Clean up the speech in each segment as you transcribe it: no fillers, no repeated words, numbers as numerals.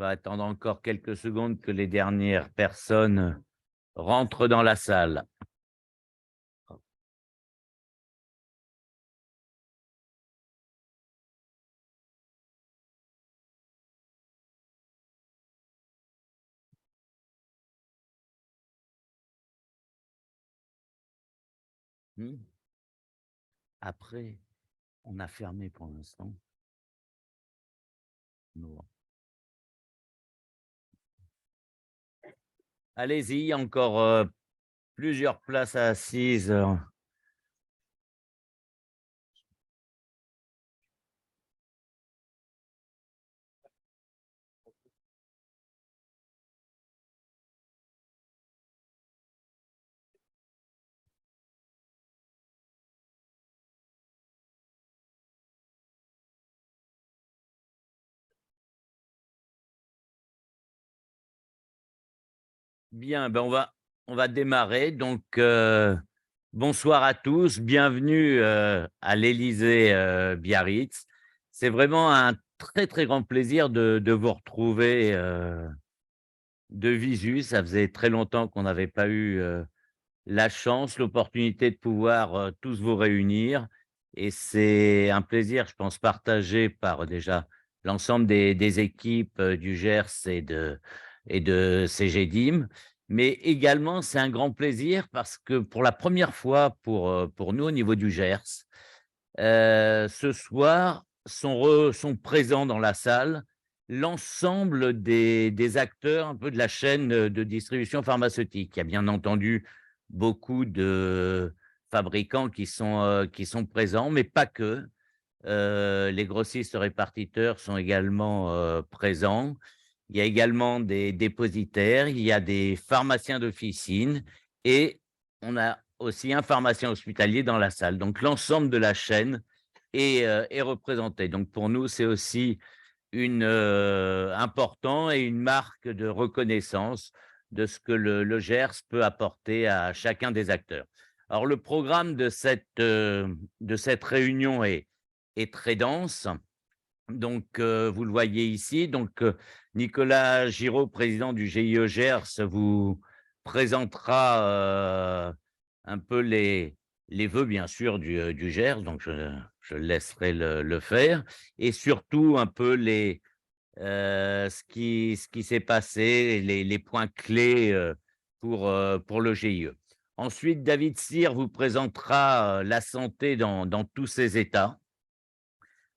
va attendre encore quelques secondes que les dernières personnes rentrent dans la salle. Hmm. Après, on a fermé pour l'instant. Non. Allez-y, il y a encore plusieurs places assises. Bien, ben on va démarrer. Donc, bonsoir à tous, bienvenue à l'Élysée Biarritz. C'est vraiment un très très grand plaisir de vous retrouver de visu. Ça faisait très longtemps qu'on n'avait pas eu la chance, l'opportunité de pouvoir tous vous réunir. Et c'est un plaisir, je pense, partagé par déjà l'ensemble des équipes du GERS et de CGDIM. Mais également, c'est un grand plaisir parce que pour la première fois pour nous au niveau du GERS, ce soir sont présents dans la salle l'ensemble des acteurs un peu de la chaîne de distribution pharmaceutique. Il y a bien entendu beaucoup de fabricants qui sont présents, mais pas que. Les grossistes répartiteurs sont également présents. Il y a également des dépositaires, il y a des pharmaciens d'officine et on a aussi un pharmacien hospitalier dans la salle. Donc l'ensemble de la chaîne est représenté. Donc pour nous, c'est aussi important et une marque de reconnaissance de ce que le GERS peut apporter à chacun des acteurs. Alors le programme de cette réunion est très dense. Donc, vous le voyez ici. Donc, Nicolas Giraud, président du GIE Gers, vous présentera un peu les vœux, bien sûr, du Gers. Donc, je le laisserai le faire. Et surtout, un peu ce qui s'est passé, les points clés pour le GIE. Ensuite, David Cyr vous présentera la santé dans tous ses états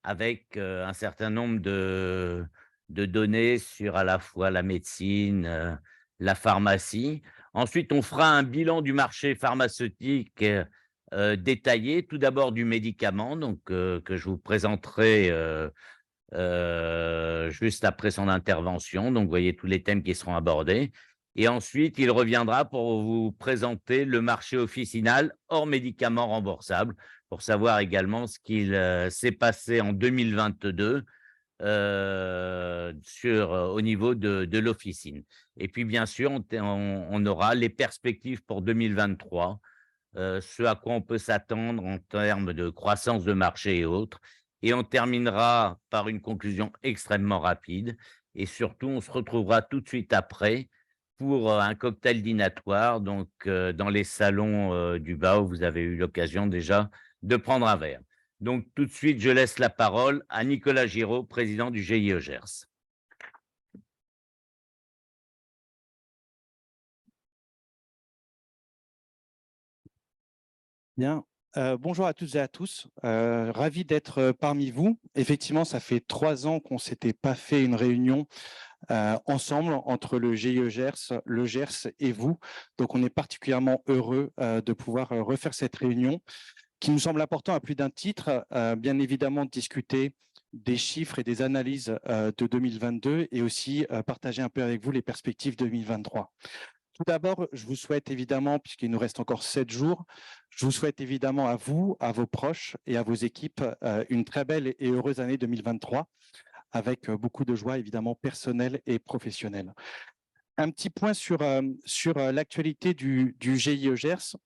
avec un certain nombre de données sur à la fois la médecine, la pharmacie. Ensuite, on fera un bilan du marché pharmaceutique détaillé. Tout d'abord du médicament, donc que je vous présenterai juste après son intervention. Donc, vous voyez tous les thèmes qui seront abordés. Et ensuite, il reviendra pour vous présenter le marché officinal hors médicaments remboursables, pour savoir également ce qu'il s'est passé en 2022 au niveau de l'officine. Et puis, bien sûr, on aura les perspectives pour 2023, ce à quoi on peut s'attendre en termes de croissance de marché et autres. Et on terminera par une conclusion extrêmement rapide. Et surtout, on se retrouvera tout de suite après pour un cocktail dînatoire, donc dans les salons du bas où vous avez eu l'occasion déjà de prendre un verre. Donc tout de suite, je laisse la parole à Nicolas Giraud, président du GIE Gers. Bien. Bonjour à toutes et à tous. Ravi d'être parmi vous. Effectivement, ça fait 3 ans qu'on ne s'était pas fait une réunion ensemble entre le GIE Gers, le Gers et vous. Donc, on est particulièrement heureux de pouvoir refaire cette réunion qui nous semble important à plus d'un titre. Bien évidemment, de discuter des chiffres et des analyses de 2022 et aussi partager un peu avec vous les perspectives 2023. Tout d'abord, je vous souhaite évidemment, puisqu'il nous reste encore 7 jours, je vous souhaite évidemment à vous, à vos proches et à vos équipes une très belle et heureuse année 2023 avec beaucoup de joie évidemment personnelle et professionnelle. Un petit point sur l'actualité du GIE Gers.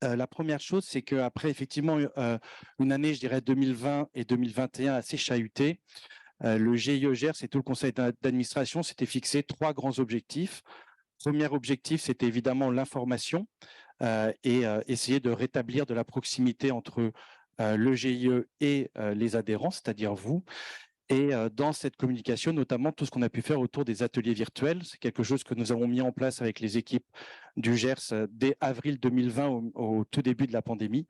La première chose, c'est qu'après effectivement une année, je dirais 2020 et 2021 assez chahutée, Le GIE Gers et tout le conseil d'administration s'étaient fixé 3 grands objectifs. Premier objectif, c'était évidemment l'information et essayer de rétablir de la proximité entre le GIE et les adhérents, c'est-à-dire vous. Et dans cette communication, notamment tout ce qu'on a pu faire autour des ateliers virtuels, c'est quelque chose que nous avons mis en place avec les équipes du Gers dès avril 2020, au tout début de la pandémie.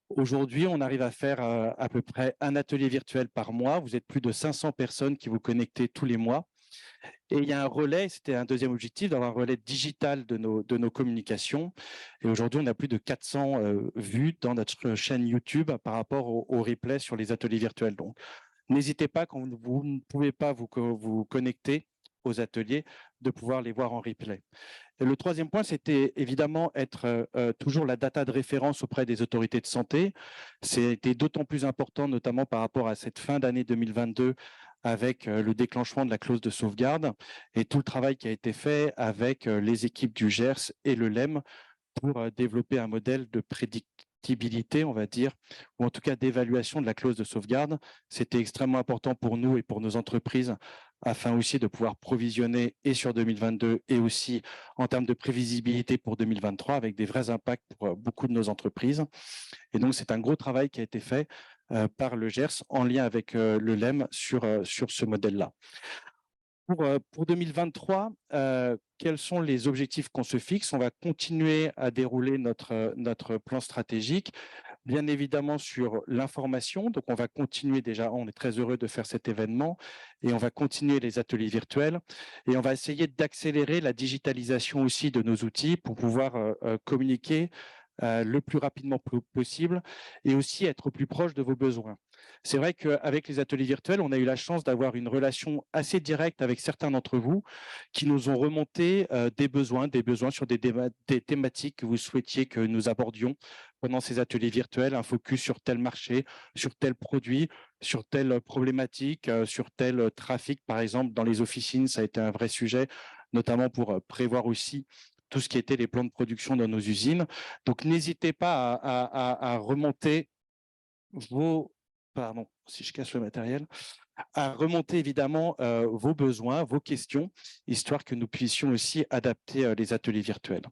Aujourd'hui, on arrive à faire à peu près un atelier virtuel par mois. Vous êtes plus de 500 personnes qui vous connectez tous les mois. Et il y a un relais, c'était un deuxième objectif, d'avoir un relais digital de nos communications. Et aujourd'hui, on a plus de 400 vues dans notre chaîne YouTube par rapport au replay sur les ateliers virtuels. Donc, n'hésitez pas, quand vous ne pouvez pas vous connecter aux ateliers, de pouvoir les voir en replay. Et le troisième point, c'était évidemment être toujours la data de référence auprès des autorités de santé. C'était d'autant plus important, notamment par rapport à cette fin d'année 2022, avec le déclenchement de la clause de sauvegarde et tout le travail qui a été fait avec les équipes du Gers et le LEM pour développer un modèle de prédictibilité, on va dire, ou en tout cas d'évaluation de la clause de sauvegarde. C'était extrêmement important pour nous et pour nos entreprises, afin aussi de pouvoir provisionner et sur 2022 et aussi en termes de prévisibilité pour 2023, avec des vrais impacts pour beaucoup de nos entreprises. Et donc, c'est un gros travail qui a été fait par le Gers en lien avec le LEM sur ce modèle-là. Pour 2023, quels sont les objectifs qu'on se fixe? On va continuer à dérouler notre plan stratégique, bien évidemment sur l'information. Donc, on va continuer déjà, on est très heureux de faire cet événement et on va continuer les ateliers virtuels et on va essayer d'accélérer la digitalisation aussi de nos outils pour pouvoir communiquer le plus rapidement possible et aussi être au plus proche de vos besoins. C'est vrai qu'avec les ateliers virtuels, on a eu la chance d'avoir une relation assez directe avec certains d'entre vous qui nous ont remonté des besoins sur des thématiques que vous souhaitiez que nous abordions pendant ces ateliers virtuels, un focus sur tel marché, sur tel produit, sur telle problématique, sur tel trafic, par exemple, dans les officines, ça a été un vrai sujet, notamment pour prévoir aussi tout ce qui était les plans de production dans nos usines. Donc, n'hésitez pas à remonter vos... Pardon, si je casse le matériel, à remonter évidemment vos besoins, vos questions, histoire que nous puissions aussi adapter les ateliers virtuels.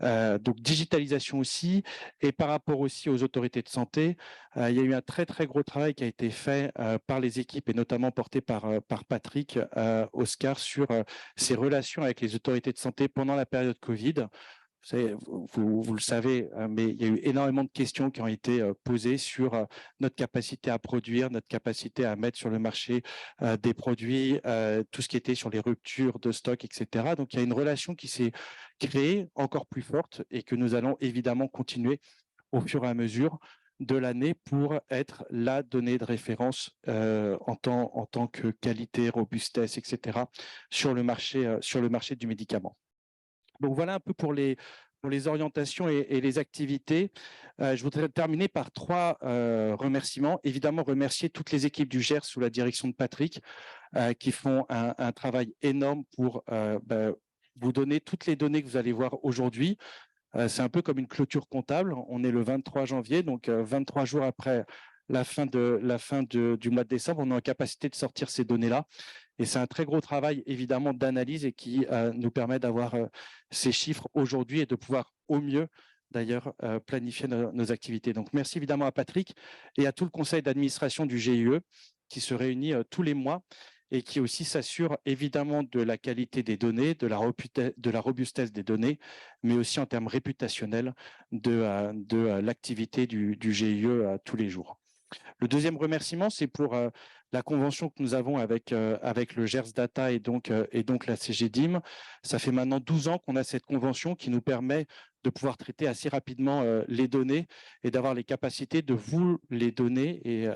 Donc, digitalisation aussi, et par rapport aussi aux autorités de santé, il y a eu un très, très gros travail qui a été fait par les équipes, et notamment porté par Patrick Oscar, sur ses relations avec les autorités de santé pendant la période Covid. Vous savez, vous le savez, mais il y a eu énormément de questions qui ont été posées sur notre capacité à produire, notre capacité à mettre sur le marché des produits, tout ce qui était sur les ruptures de stock, etc. Donc, il y a une relation qui s'est créée encore plus forte et que nous allons évidemment continuer au fur et à mesure de l'année pour être la donnée de référence en tant que qualité, robustesse, etc. sur le marché du médicament. Donc, voilà un peu pour les orientations et les activités. Je voudrais terminer par 3 remerciements. Évidemment, remercier toutes les équipes du Gers sous la direction de Patrick qui font un travail énorme pour vous donner toutes les données que vous allez voir aujourd'hui. C'est un peu comme une clôture comptable. On est le 23 janvier, donc 23 jours après la fin du mois de décembre, on est en capacité de sortir ces données-là. Et c'est un très gros travail, évidemment, d'analyse et qui nous permet d'avoir ces chiffres aujourd'hui et de pouvoir au mieux, d'ailleurs, planifier nos activités. Donc, merci évidemment à Patrick et à tout le conseil d'administration du GIE qui se réunit tous les mois et qui aussi s'assure évidemment de la qualité des données, de la robustesse des données, mais aussi en termes réputationnels de l'activité du GIE tous les jours. Le deuxième remerciement, c'est pour la convention que nous avons avec le Gers Data et donc la CGDIM. Ça fait maintenant 12 ans qu'on a cette convention qui nous permet de pouvoir traiter assez rapidement les données et d'avoir les capacités de vous les donner et,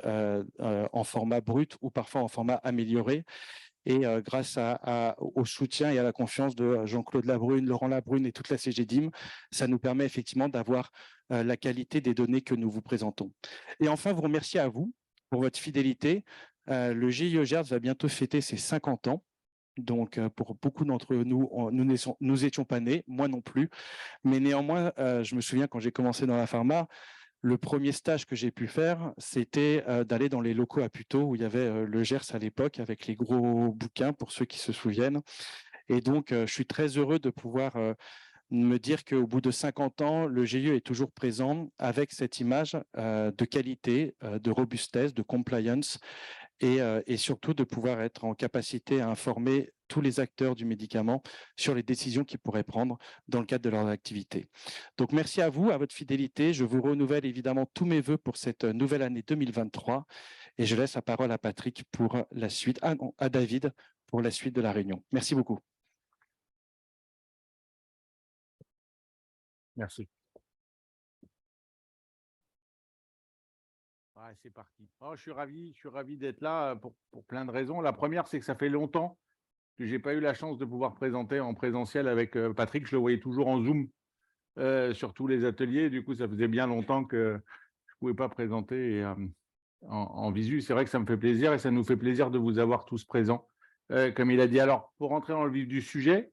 en format brut ou parfois en format amélioré. Et grâce au soutien et à la confiance de Jean-Claude Labrune, Laurent Labrune et toute la CGDIM, ça nous permet effectivement d'avoir la qualité des données que nous vous présentons. Et enfin, vous remercier à vous pour votre fidélité. Le GIE Gers va bientôt fêter ses 50 ans. Donc, pour beaucoup d'entre nous, nous étions pas nés, moi non plus. Mais néanmoins, je me souviens quand j'ai commencé dans la pharma, Le premier stage que j'ai pu faire, c'était d'aller dans les locaux à Puteaux, où il y avait le Gers à l'époque, avec les gros bouquins, pour ceux qui se souviennent. Et donc, je suis très heureux de pouvoir me dire qu'au bout de 50 ans, le GIE est toujours présent avec cette image de qualité, de robustesse, de compliance, et surtout de pouvoir être en capacité à informer tous les acteurs du médicament sur les décisions qu'ils pourraient prendre dans le cadre de leur activité. Donc merci à vous, à votre fidélité. Je vous renouvelle évidemment tous mes voeux pour cette nouvelle année 2023 et je laisse la parole à Patrick pour la suite, à David pour la suite de la réunion. Merci beaucoup. Merci. Ouais, c'est parti. Oh, je suis ravi d'être là pour plein de raisons. La première, c'est que ça fait longtemps que je n'ai pas eu la chance de pouvoir présenter en présentiel avec Patrick. Je le voyais toujours en Zoom sur tous les ateliers. Du coup, ça faisait bien longtemps que je ne pouvais pas présenter en visu. C'est vrai que ça me fait plaisir et ça nous fait plaisir de vous avoir tous présents, comme il a dit. Alors, pour rentrer dans le vif du sujet,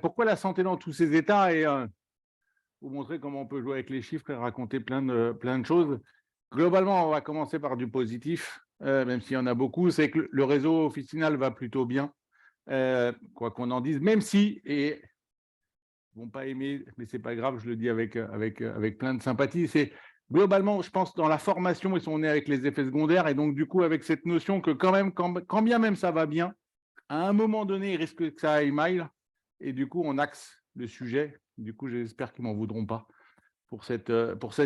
pourquoi la santé dans tous ses états et vous montrer comment on peut jouer avec les chiffres et raconter plein de choses. Globalement, on va commencer par du positif, même s'il y en a beaucoup. C'est que le réseau officinal va plutôt bien, quoi qu'on en dise, même si, et ils ne vont pas aimer, mais ce n'est pas grave, je le dis avec plein de sympathie, c'est globalement, je pense, dans la formation, ils sont nés avec les effets secondaires, et donc du coup, avec cette notion que quand même, quand bien même ça va bien, à un moment donné, il risque que ça aille mal, et du coup, on axe le sujet. Du coup, j'espère qu'ils ne m'en voudront pas pour cette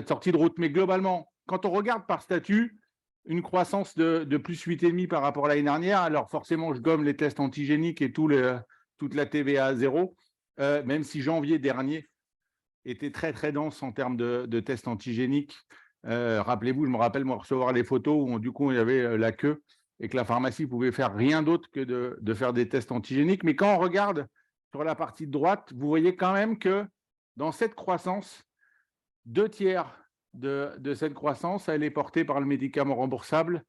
sortie de route. Mais globalement, quand on regarde par statut, une croissance de plus 8,5 par rapport à l'année dernière, alors forcément, je gomme les tests antigéniques et toute la TVA à zéro, même si janvier dernier était très, très dense en termes de tests antigéniques. Rappelez-vous, je me rappelle, moi, recevoir les photos où, du coup, il y avait la queue et que la pharmacie pouvait faire rien d'autre que de faire des tests antigéniques. Mais quand on regarde sur la partie de droite, vous voyez quand même que dans cette croissance, 2/3 de cette croissance, elle est portée par le médicament remboursable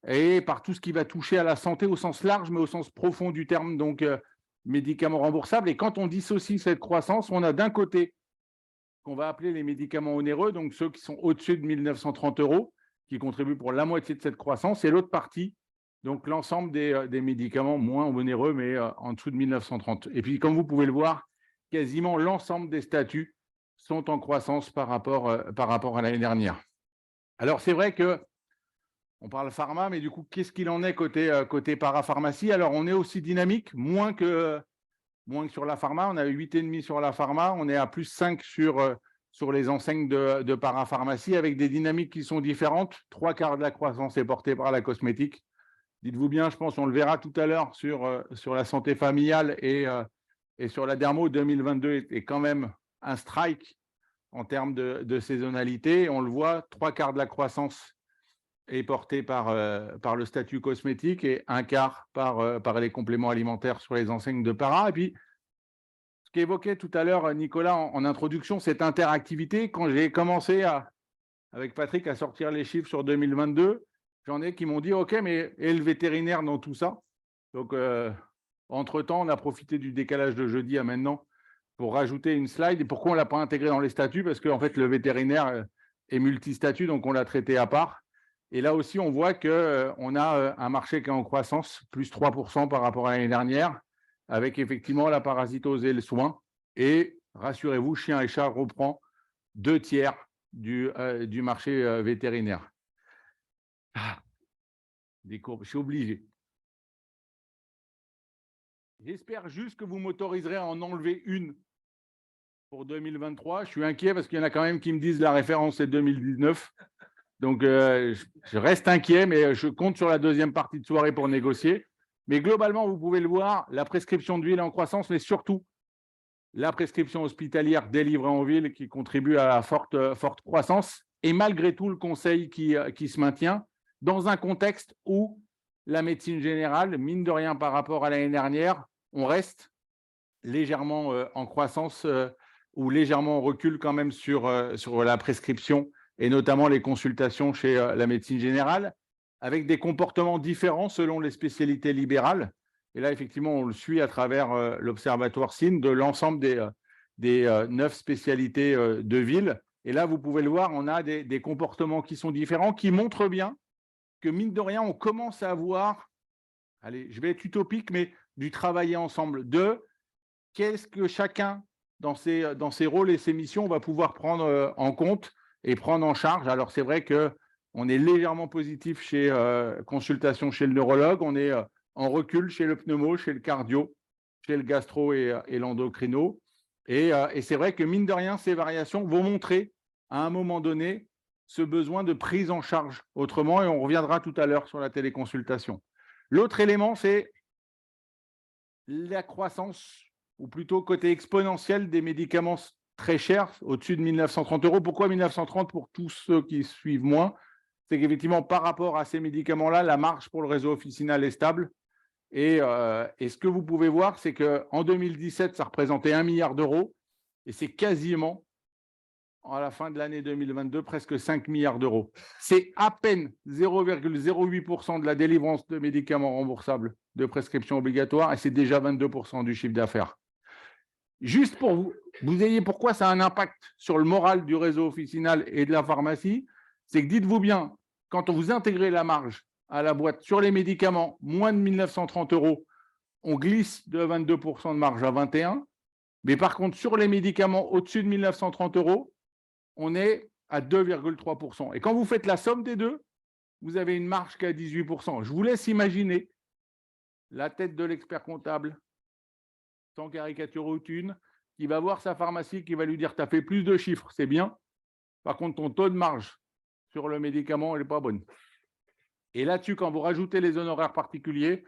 et par tout ce qui va toucher à la santé au sens large, mais au sens profond du terme, donc médicaments remboursables. Et quand on dissocie cette croissance, on a d'un côté qu'on va appeler les médicaments onéreux, donc ceux qui sont au-dessus de 1 930 €, qui contribuent pour la moitié de cette croissance, et l'autre partie, donc l'ensemble des médicaments moins onéreux, mais en dessous de 1 930. Et puis, comme vous pouvez le voir, quasiment l'ensemble des statuts sont en croissance par rapport à l'année dernière. Alors, c'est vrai qu'on parle pharma, mais du coup, qu'est-ce qu'il en est côté parapharmacie? Alors, on est aussi dynamique, moins que sur la pharma. On a 8,5 sur la pharma, on est à plus 5 sur les enseignes de parapharmacie, avec des dynamiques qui sont différentes. 3/4 de la croissance est portée par la cosmétique. Dites-vous bien, je pense, on le verra tout à l'heure sur la santé familiale et sur la dermo. 2022 est quand même un strike en termes de saisonnalité. On le voit, 3/4 de la croissance est portée par le statut cosmétique et 1/4 par les compléments alimentaires sur les enseignes de para. Et puis, ce qu'évoquait tout à l'heure Nicolas en introduction, cette interactivité, quand j'ai commencé avec Patrick à sortir les chiffres sur 2022, j'en ai qui m'ont dit « Ok, mais et le vétérinaire dans tout ça ?» Donc, entre-temps, on a profité du décalage de jeudi à maintenant pour rajouter une slide. Et pourquoi on ne l'a pas intégré dans les statuts? Parce qu'en fait, le vétérinaire est multistatut, donc on l'a traité à part. Et là aussi, on voit qu'on a un marché qui est en croissance, plus 3% par rapport à l'année dernière, avec effectivement la parasitose et le soin. Et rassurez-vous, chien et chat reprend 2/3 du marché vétérinaire. Des courbes, je suis obligé. J'espère juste que vous m'autoriserez à en enlever une pour 2023. Je suis inquiet parce qu'il y en a quand même qui me disent la référence c'est 2019. Donc, je reste inquiet, mais je compte sur la deuxième partie de soirée pour négocier. Mais globalement, vous pouvez le voir, la prescription d'huile est en croissance, mais surtout la prescription hospitalière délivrée en ville qui contribue à la forte croissance. Et malgré tout, le conseil qui se maintient dans un contexte où la médecine générale, mine de rien par rapport à l'année dernière, on reste légèrement en croissance ou légèrement en recul quand même sur la prescription et notamment les consultations chez la médecine générale, avec des comportements différents selon les spécialités libérales. Et là, effectivement, on le suit à travers l'Observatoire SIN de l'ensemble des 9 spécialités de ville. Et là, vous pouvez le voir, on a des comportements qui sont différents, qui montrent bien que, mine de rien, on commence à avoir, allez, je vais être utopique, mais du travailler ensemble, de qu'est-ce que chacun, dans ses rôles et ses missions, va pouvoir prendre en compte et prendre en charge. Alors, c'est vrai qu'on est légèrement positif chez consultation chez le neurologue, on est en recul chez le pneumo, chez le cardio, chez le gastro et l'endocrino. Et c'est vrai que, mine de rien, ces variations vont montrer, à un moment donné, ce besoin de prise en charge autrement, et on reviendra tout à l'heure sur la téléconsultation. L'autre élément, c'est la croissance, ou plutôt côté exponentiel des médicaments très chers, au-dessus de 1 930 €. Pourquoi 1 930 pour tous ceux qui suivent moins? C'est qu'effectivement, par rapport à ces médicaments-là, la marge pour le réseau officinal est stable. Et ce que vous pouvez voir, c'est qu'en 2017, ça représentait 1 milliard d'euros, et c'est quasiment, à la fin de l'année 2022, presque 5 milliards d'euros. C'est à peine 0,08% de la délivrance de médicaments remboursables de prescription obligatoire, et c'est déjà 22% du chiffre d'affaires. Juste pour vous ayez pourquoi ça a un impact sur le moral du réseau officinal et de la pharmacie, c'est que, dites-vous bien, quand vous intégrez la marge à la boîte sur les médicaments moins de 1 930 €, on glisse de 22% de marge à 21%. Mais par contre, sur les médicaments au-dessus de 1 930 €, on est à 2,3%. Et quand vous faites la somme des deux, vous avez une marge qui est à 18%. Je vous laisse imaginer la tête de l'expert comptable, sans caricature aucune, qui va voir sa pharmacie, qui va lui dire: tu as fait plus de chiffres, c'est bien. Par contre, ton taux de marge sur le médicament, elle n'est pas bonne. Et là-dessus, quand vous rajoutez les honoraires particuliers,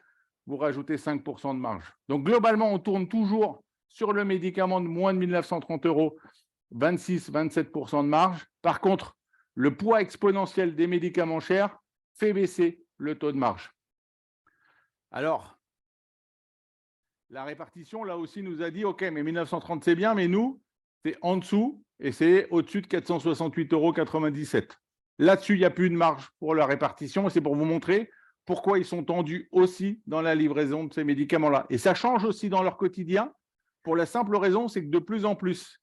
vous rajoutez 5% de marge. Donc, globalement, on tourne toujours sur le médicament de moins de 1 930 €, 26-27% de marge. Par contre, le poids exponentiel des médicaments chers fait baisser le taux de marge. Alors, la répartition, là aussi, nous a dit: OK, mais 1 930, c'est bien, mais nous, c'est en dessous et c'est au-dessus de 468,97 €. Là-dessus, il n'y a plus de marge pour la répartition, et c'est pour vous montrer pourquoi ils sont tendus aussi dans la livraison de ces médicaments-là. Et ça change aussi dans leur quotidien, pour la simple raison, c'est que de plus en plus,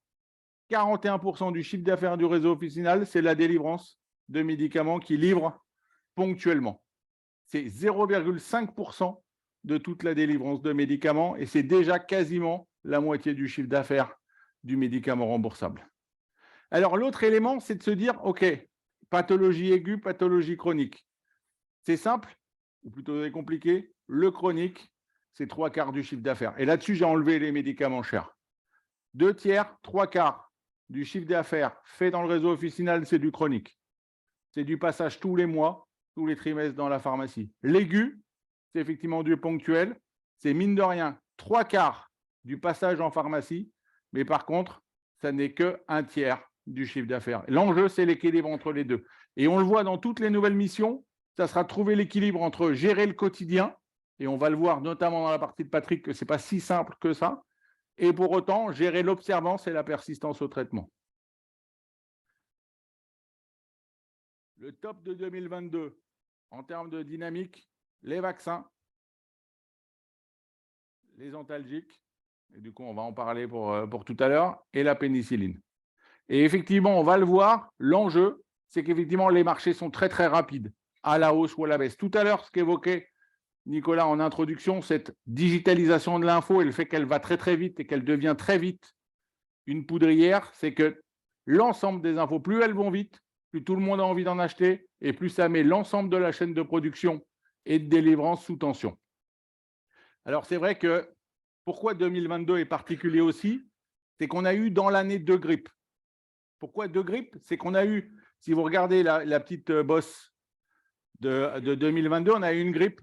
41% du chiffre d'affaires du réseau officinal, c'est la délivrance de médicaments qui livrent ponctuellement. C'est 0,5% de toute la délivrance de médicaments, et c'est déjà quasiment la moitié du chiffre d'affaires du médicament remboursable. Alors, l'autre élément, c'est de se dire: OK, pathologie aiguë, pathologie chronique. C'est simple, ou plutôt c'est compliqué. Le chronique, c'est 3/4 du chiffre d'affaires. Et là-dessus, j'ai enlevé les médicaments chers. 2/3, 3/4 du chiffre d'affaires fait dans le réseau officinal, c'est du chronique. C'est du passage tous les mois, tous les trimestres dans la pharmacie. L'aigu, c'est effectivement du ponctuel. C'est, mine de rien, 3/4 du passage en pharmacie, mais par contre, ça n'est que 1/3 du chiffre d'affaires. L'enjeu, c'est l'équilibre entre les deux. Et on le voit dans toutes les nouvelles missions, ça sera de trouver l'équilibre entre gérer le quotidien, et on va le voir notamment dans la partie de Patrick, que ce n'est pas si simple que ça, et pour autant gérer l'observance et la persistance au traitement. Le top de 2022, en termes de dynamique, les vaccins, les antalgiques, et du coup on va en parler pour tout à l'heure, et la pénicilline. Et effectivement, on va le voir, l'enjeu, c'est qu'effectivement les marchés sont très très rapides, à la hausse ou à la baisse. Tout à l'heure, ce qu'évoquait Nicolas en introduction, cette digitalisation de l'info et le fait qu'elle va très très vite et qu'elle devient très vite une poudrière, c'est que l'ensemble des infos, plus elles vont vite, plus tout le monde a envie d'en acheter, et plus ça met l'ensemble de la chaîne de production et de délivrance sous tension. Alors c'est vrai que pourquoi 2022 est particulier aussi, c'est qu'on a eu dans l'année 2 grippes. Pourquoi 2 grippes? C'est qu'on a eu, si vous regardez la petite bosse de 2022, on a eu une grippe.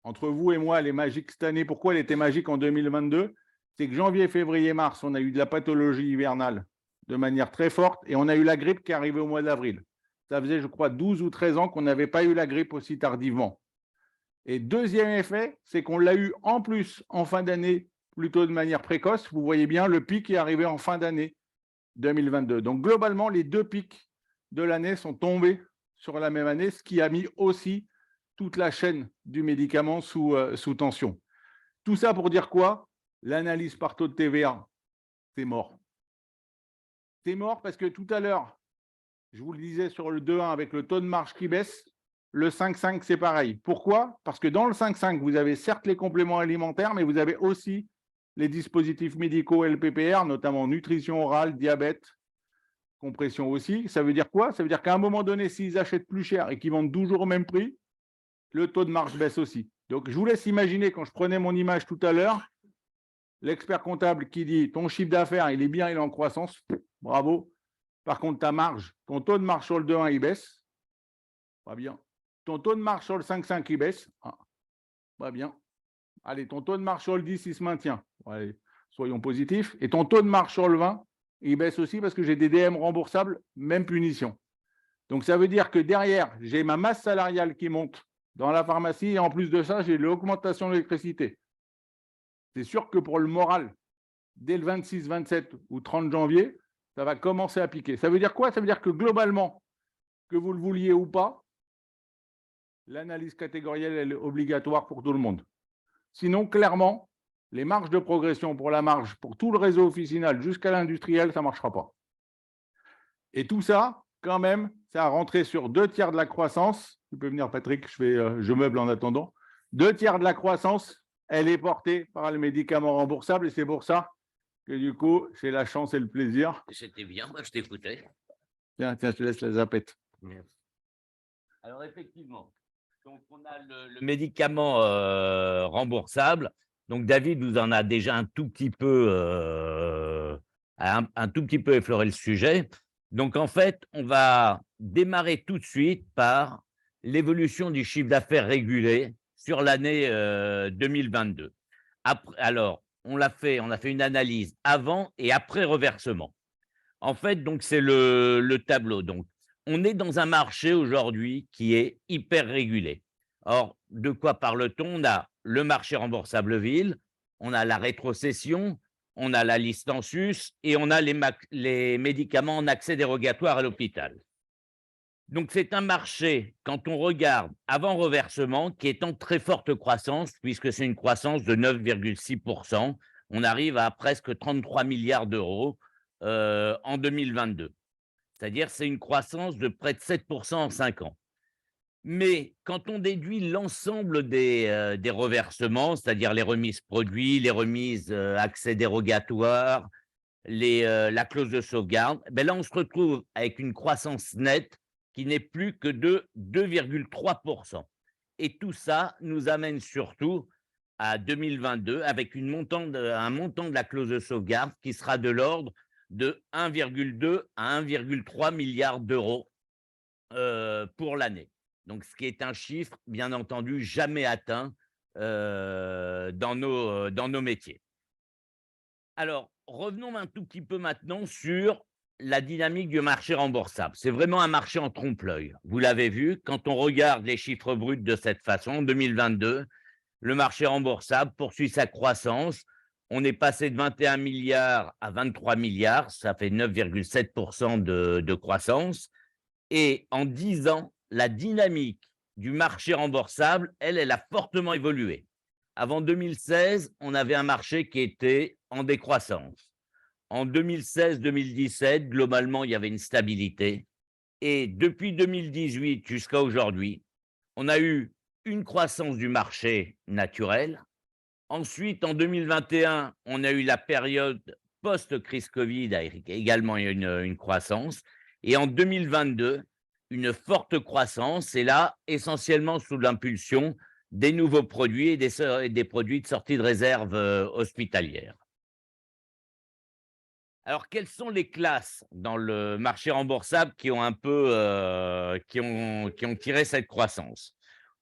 Entre vous et moi, elle est magique cette année. Pourquoi elle était magique en 2022? C'est que janvier, février, mars, on a eu de la pathologie hivernale de manière très forte, et on a eu la grippe qui est arrivée au mois d'avril. Ça faisait, je crois, 12 ou 13 ans qu'on n'avait pas eu la grippe aussi tardivement. Et deuxième effet, c'est qu'on l'a eu en plus en fin d'année, plutôt de manière précoce. Vous voyez bien, le pic est arrivé en fin d'année 2022. Donc globalement, les deux pics de l'année sont tombés sur la même année, ce qui a mis aussi toute la chaîne du médicament sous tension. Tout ça pour dire quoi? L'analyse par taux de TVA, c'est mort. C'est mort parce que tout à l'heure, Je vous le disais sur le 2,1 avec le taux de marge qui baisse, le 5,5 c'est pareil. Pourquoi? Parce que dans le 5,5, vous avez certes les compléments alimentaires, mais vous avez aussi les dispositifs médicaux LPPR, notamment nutrition orale, diabète, compression aussi. Ça veut dire quoi? Ça veut dire qu'à un moment donné, s'ils achètent plus cher et qu'ils vendent toujours au même prix, le taux de marge baisse aussi. Donc, je vous laisse imaginer, quand je prenais mon image tout à l'heure, l'expert comptable qui dit ton chiffre d'affaires, il est bien, il est en croissance, bravo. Par contre, ta marge, ton taux de marge sur le 2,1, il baisse, pas bien. Ton taux de marge sur le 5,5, il baisse, pas bien. Allez, ton taux de marge sur le 10, il se maintient. Allez, soyons positifs. Et ton taux de marge sur le 20, il baisse aussi parce que j'ai des DM remboursables, même punition. Donc, ça veut dire que derrière, j'ai ma masse salariale qui monte dans la pharmacie et en plus de ça, j'ai l'augmentation de l'électricité. C'est sûr que pour le moral, dès le 26, 27 ou 30 janvier, ça va commencer à piquer. Ça veut dire quoi? Ça veut dire que globalement, que vous le vouliez ou pas, l'analyse catégorielle elle est obligatoire pour tout le monde. Sinon, clairement, les marges de progression pour la marge, pour tout le réseau officinal jusqu'à l'industriel, ça ne marchera pas. Et tout ça, quand même, ça a rentré sur 2/3 de la croissance. Tu peux venir, Patrick, je meuble en attendant. 2/3 de la croissance, elle est portée par le médicament remboursable et c'est pour ça que du coup, j'ai la chance et le plaisir. C'était bien, moi je t'écoutais. Tiens, je te laisse la zapette. Merci. Alors effectivement, donc on a le médicament remboursable. Donc David vous en a déjà un tout petit peu, un tout petit peu effleuré le sujet. Donc en fait, on va démarrer tout de suite par l'évolution du chiffre d'affaires régulé sur l'année 2022. Alors, on a fait une analyse avant et après reversement. En fait, donc c'est le tableau. Donc, on est dans un marché aujourd'hui qui est hyper régulé. Or, de quoi parle-t-on? On a le marché remboursable ville, on a la rétrocession, on a la liste en sus et on a les médicaments en accès dérogatoire à l'hôpital. Donc, c'est un marché, quand on regarde avant reversement, qui est en très forte croissance, puisque c'est une croissance de 9,6%. On arrive à presque 33 milliards d'euros en 2022. C'est-à-dire c'est une croissance de près de 7% en 5 ans. Mais quand on déduit l'ensemble des reversements, c'est-à-dire les remises produits, les remises accès dérogatoire, la clause de sauvegarde, ben là, on se retrouve avec une croissance nette qui n'est plus que de 2,3%. Et tout ça nous amène surtout à 2022 avec un montant de la clause de sauvegarde qui sera de l'ordre de 1,2 à 1,3 milliard d'euros pour l'année. Donc, ce qui est un chiffre, bien entendu, jamais atteint dans nos métiers. Alors, revenons un tout petit peu maintenant sur la dynamique du marché remboursable. C'est vraiment un marché en trompe-l'œil. Vous l'avez vu, quand on regarde les chiffres bruts de cette façon, en 2022, le marché remboursable poursuit sa croissance. On est passé de 21 milliards à 23 milliards, ça fait 9,7% de croissance. Et en 10 ans, la dynamique du marché remboursable, elle a fortement évolué. Avant 2016, on avait un marché qui était en décroissance. En 2016-2017, globalement, il y avait une stabilité. Et depuis 2018 jusqu'à aujourd'hui, on a eu une croissance du marché naturel. Ensuite, en 2021, on a eu la période post-crise Covid avec également une croissance. Et en 2022, une forte croissance, et là, essentiellement sous l'impulsion des nouveaux produits et des produits de sortie de réserve hospitalière. Alors, quelles sont les classes dans le marché remboursable qui ont un peu qui ont tiré cette croissance?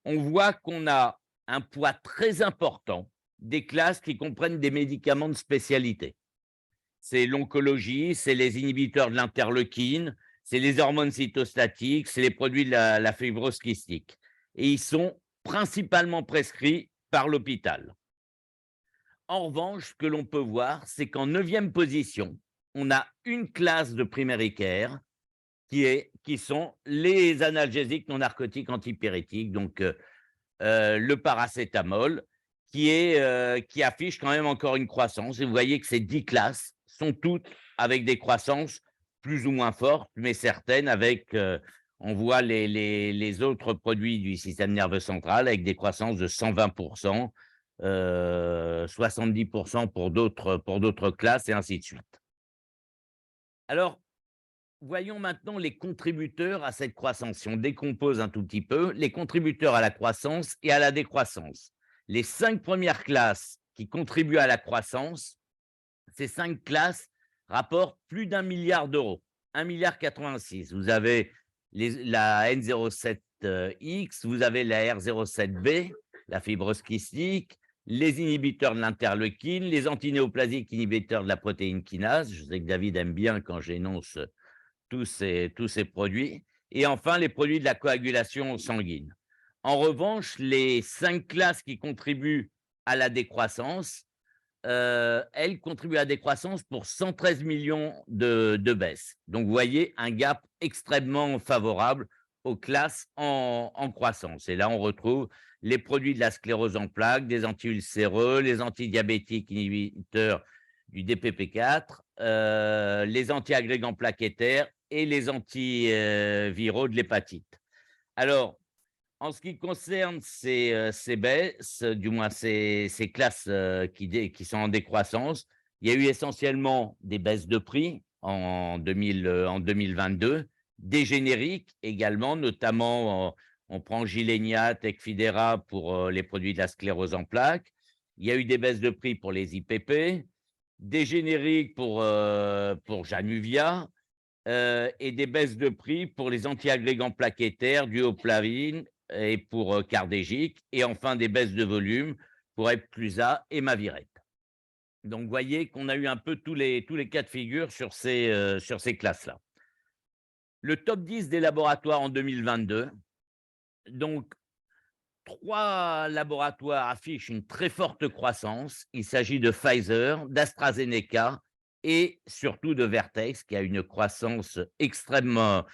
On voit qu'on a un poids très important des classes qui comprennent des médicaments de spécialité. C'est l'oncologie, c'est les inhibiteurs de l'interleukine, c'est les hormones cytostatiques, c'est les produits de la fibrose kystique. Et ils sont principalement prescrits par l'hôpital. En revanche, ce que l'on peut voir, c'est qu'en 9e position, on a une classe de primaire care qui sont les analgésiques non narcotiques antipyrétiques, donc le paracétamol, qui affiche quand même encore une croissance. Et vous voyez que ces 10 classes sont toutes avec des croissances plus ou moins fortes, mais certaines avec, on voit les autres produits du système nerveux central avec des croissances de 120%, 70% pour d'autres classes et ainsi de suite. Alors, voyons maintenant les contributeurs à cette croissance. Si on décompose un tout petit peu, les contributeurs à la croissance et à la décroissance. Les 5 premières classes qui contribuent à la croissance, ces 5 classes rapportent plus d'1 milliard d'euros, 1,86 milliard. Vous avez la N07X, vous avez la R07B, la fibrose kystique, les inhibiteurs de l'interleukine, les antinéoplasiques inhibiteurs de la protéine kinase. Je sais que David aime bien quand j'énonce tous ces produits. Et enfin, les produits de la coagulation sanguine. En revanche, les 5 classes qui contribuent à la décroissance, elles contribuent à la décroissance pour 113 millions de baisse. Donc, vous voyez un gap extrêmement favorable aux classes en croissance. Et là, on retrouve les produits de la sclérose en plaques, des anti-ulcéreux, les antidiabétiques inhibiteurs du DPP4, les anti-agrégants plaquettaires et les antiviraux de l'hépatite. Alors, en ce qui concerne ces baisses, du moins ces classes qui sont en décroissance, il y a eu essentiellement des baisses de prix en 2022, des génériques également, notamment on prend Gilenya, Tecfidera pour les produits de la sclérose en plaques. Il y a eu des baisses de prix pour les IPP, des génériques pour Januvia, et des baisses de prix pour les antiagrégants plaquettaires, duoplavine et pour Cardégique, et enfin des baisses de volume pour Epclusa et Mavirette. Donc, vous voyez qu'on a eu un peu tous les cas de figure sur ces classes-là. Le top 10 des laboratoires en 2022, donc 3 laboratoires affichent une très forte croissance. Il s'agit de Pfizer, d'AstraZeneca et surtout de Vertex, qui a une croissance extrêmement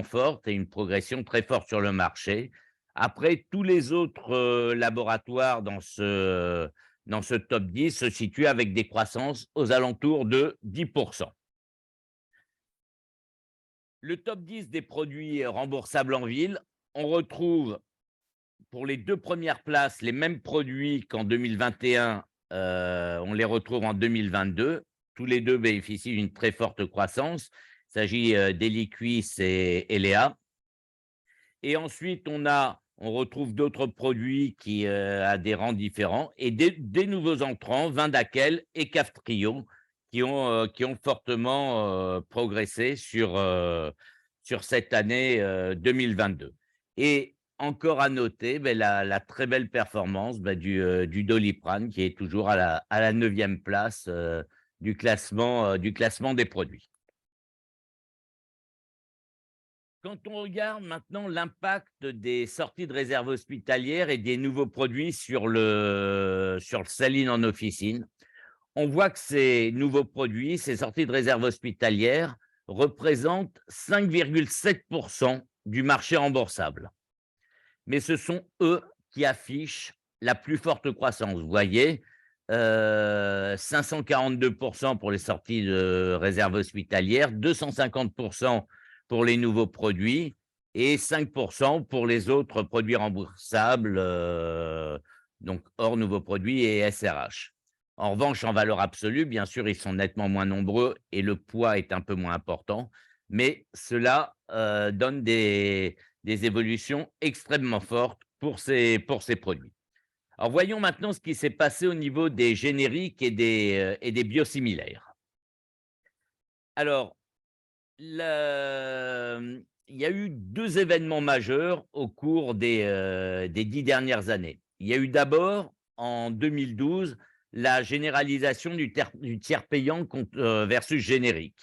forte et une progression très forte sur le marché. Après, tous les autres laboratoires dans ce top 10 se situent avec des croissances aux alentours de 10%. Le top 10 des produits remboursables en ville, on retrouve pour les 2 premières places les mêmes produits qu'en 2021, on les retrouve en 2022. Tous les 2 bénéficient d'une très forte croissance. Il s'agit d'Eliquis et Elea. Et ensuite, on retrouve d'autres produits qui à des rangs différents et des nouveaux entrants, Vyndaqel et Kaftrio, qui ont fortement progressé sur cette année 2022. Et encore à noter la très belle performance du Doliprane, qui est toujours à la 9e place du classement des produits. Quand on regarde maintenant l'impact des sorties de réserve hospitalière et des nouveaux produits sur le saline en officine, on voit que ces nouveaux produits, ces sorties de réserve hospitalière, représentent 5,7% du marché remboursable. Mais ce sont eux qui affichent la plus forte croissance. Vous voyez, 542% pour les sorties de réserve hospitalière, 250% pour les nouveaux produits et 5% pour les autres produits remboursables, donc hors nouveaux produits et SRH. En revanche, en valeur absolue, bien sûr, ils sont nettement moins nombreux et le poids est un peu moins important, mais cela donne des évolutions extrêmement fortes pour ces produits. Alors, voyons maintenant ce qui s'est passé au niveau des génériques et des biosimilaires. Alors, il y a eu 2 événements majeurs au cours des 10 dernières années. Il y a eu d'abord, en 2012, la généralisation du tiers payant versus générique,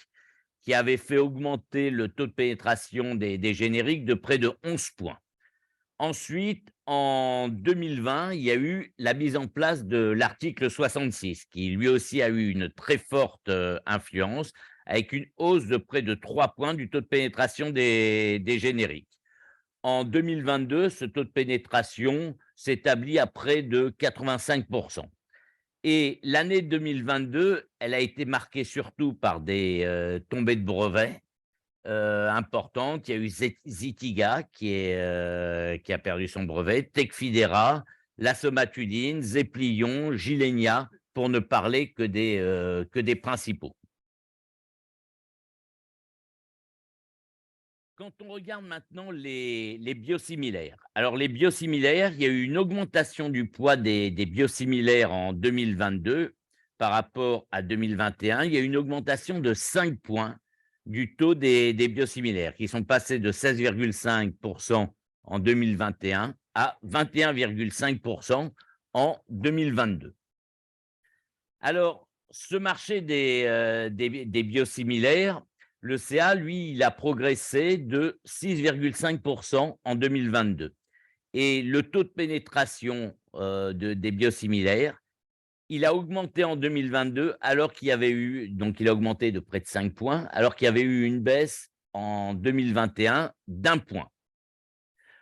qui avait fait augmenter le taux de pénétration des génériques de près de 11 points. Ensuite, en 2020, il y a eu la mise en place de l'article 66, qui lui aussi a eu une très forte influence, avec une hausse de près de 3 points du taux de pénétration des génériques. En 2022, ce taux de pénétration s'établit à près de 85%. Et l'année 2022, elle a été marquée surtout par des tombées de brevets importantes. Il y a eu Zytiga qui a perdu son brevet, Tecfidera, la somatudine, Zeplion, Gilenya, pour ne parler que des principaux. Quand on regarde maintenant les biosimilaires, alors les biosimilaires, il y a eu une augmentation du poids des biosimilaires en 2022 par rapport à 2021. Il y a eu une augmentation de 5 points du taux des biosimilaires qui sont passés de 16,5% en 2021 à 21,5% en 2022. Alors, ce marché des biosimilaires, le CA, lui, il a progressé de 6,5% en 2022. Et le taux de pénétration des biosimilaires, il a augmenté en 2022, alors qu'il y avait eu, donc il a augmenté de près de 5 points, alors qu'il y avait eu une baisse en 2021 d'1 point.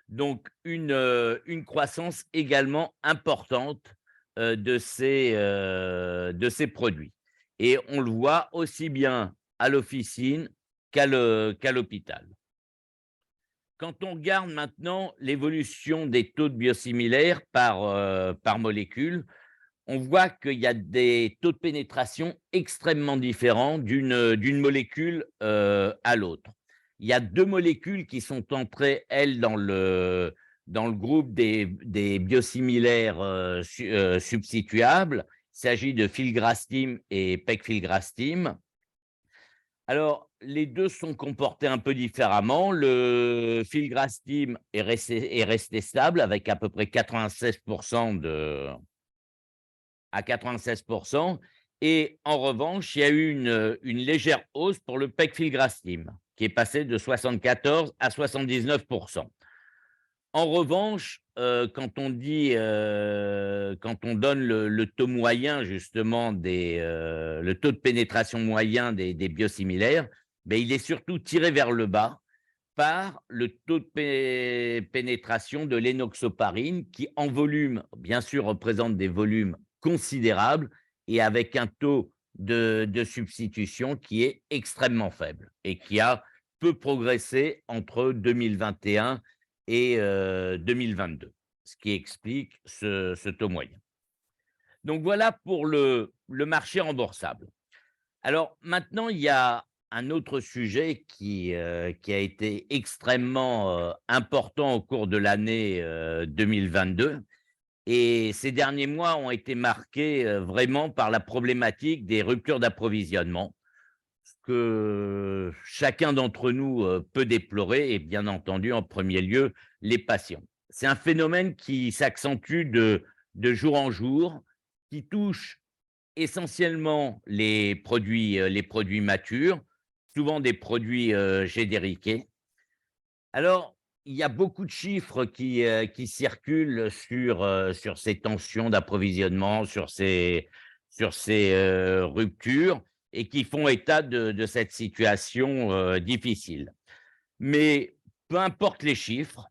Donc, une croissance également importante de ces produits. Et on le voit aussi bien à l'officine qu'à l'hôpital. Quand on regarde maintenant l'évolution des taux de biosimilaires par molécule, on voit qu'il y a des taux de pénétration extrêmement différents d'une molécule à l'autre. Il y a 2 molécules qui sont entrées, elles, dans le groupe des biosimilaires substituables. Il s'agit de filgrastim et pegfilgrastim. Alors, les 2 sont comportés un peu différemment. Le filgrastim est resté stable avec à peu près 96% à 96%. Et en revanche, il y a eu une légère hausse pour le pegfilgrastim, qui est passé de 74 à 79%. En revanche, quand on donne le taux moyen, justement, le taux de pénétration moyen des biosimilaires, ben, il est surtout tiré vers le bas par le taux de pénétration de l'énoxaparine, qui en volume, bien sûr, représente des volumes considérables et avec un taux de substitution qui est extrêmement faible et qui a peu progressé entre 2021 et 2022, ce qui explique ce taux moyen. Donc voilà pour le marché remboursable. Alors maintenant, il y a un autre sujet qui a été extrêmement important au cours de l'année 2022. Et ces derniers mois ont été marqués vraiment par la problématique des ruptures d'approvisionnement, ce que chacun d'entre nous peut déplorer, et bien entendu, en premier lieu, les patients. C'est un phénomène qui s'accentue de jour en jour, qui touche essentiellement les produits matures, souvent des produits génériqués. Alors, il y a beaucoup de chiffres qui circulent sur ces tensions d'approvisionnement, sur ces ruptures, et qui font état de cette situation difficile. Mais peu importe les chiffres,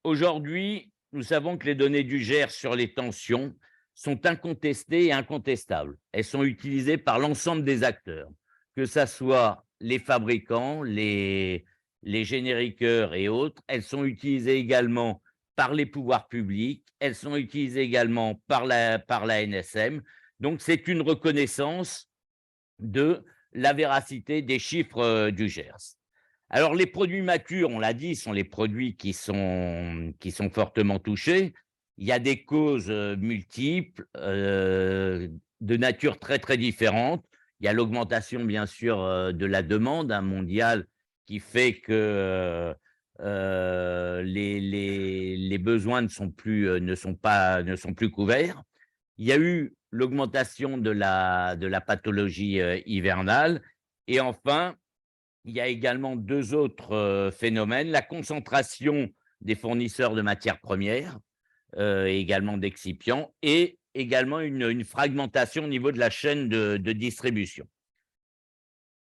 aujourd'hui, nous savons que les données du GERS sur les tensions sont incontestées et incontestables. Elles sont utilisées par l'ensemble des acteurs, que ce soit les fabricants, les génériqueurs et autres. Elles sont utilisées également par les pouvoirs publics. Elles sont utilisées également par la NSM. Donc, c'est une reconnaissance de la véracité des chiffres du GERS. Alors, les produits matures, on l'a dit, sont les produits qui sont fortement touchés. Il y a des causes multiples, de nature très, très différente. Il y a l'augmentation, bien sûr, de la demande mondiale, qui fait que les besoins ne sont plus couverts. Il y a eu l'augmentation de la pathologie hivernale. Et enfin, il y a également 2 autres phénomènes: la concentration des fournisseurs de matières premières, et également d'excipients, et également une fragmentation au niveau de la chaîne de distribution.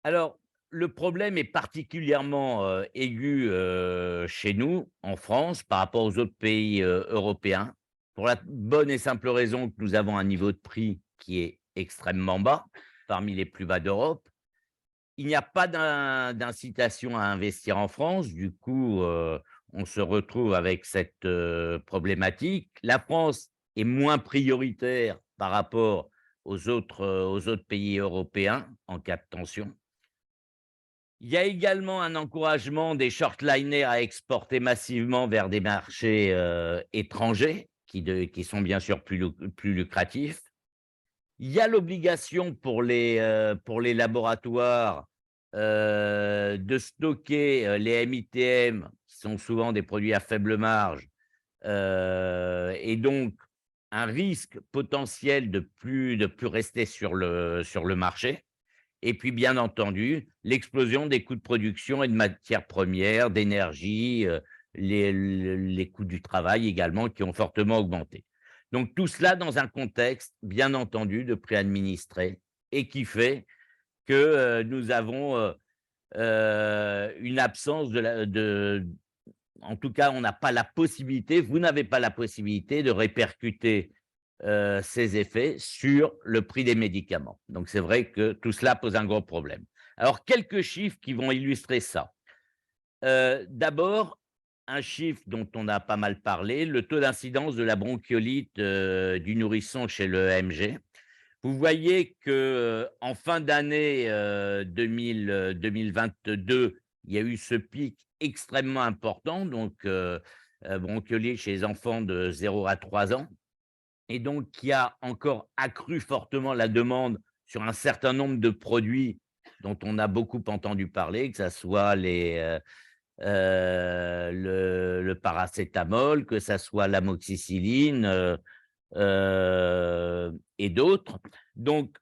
Alors, le problème est particulièrement aigu chez nous, en France, par rapport aux autres pays européens, pour la bonne et simple raison que nous avons un niveau de prix qui est extrêmement bas, parmi les plus bas d'Europe. Il n'y a pas d'incitation à investir en France. Du coup, on se retrouve avec cette problématique. La France est moins prioritaire par rapport aux autres pays européens en cas de tension. Il y a également un encouragement des shortliners à exporter massivement vers des marchés étrangers qui sont bien sûr plus lucratifs. Il y a l'obligation pour les laboratoires de stocker les MITM, qui sont souvent des produits à faible marge, et donc un risque potentiel de plus rester sur le marché. Et puis, bien entendu, l'explosion des coûts de production et de matières premières, d'énergie, les coûts du travail également qui ont fortement augmenté. Donc, tout cela dans un contexte, bien entendu, de prix administrés et qui fait que nous avons une absence en tout cas, on n'a pas la possibilité, vous n'avez pas la possibilité de répercuter ces effets sur le prix des médicaments. Donc, c'est vrai que tout cela pose un gros problème. Alors, quelques chiffres qui vont illustrer ça. D'abord, un chiffre dont on a pas mal parlé, le taux d'incidence de la bronchiolite du nourrisson chez le MG. Vous voyez qu'en fin d'année 2022, il y a eu ce pic extrêmement important, donc bronchiolite chez les enfants de 0 à 3 ans, et donc qui a encore accru fortement la demande sur un certain nombre de produits dont on a beaucoup entendu parler, que ce soit le paracétamol, que ce soit l'amoxicilline et d'autres. Donc,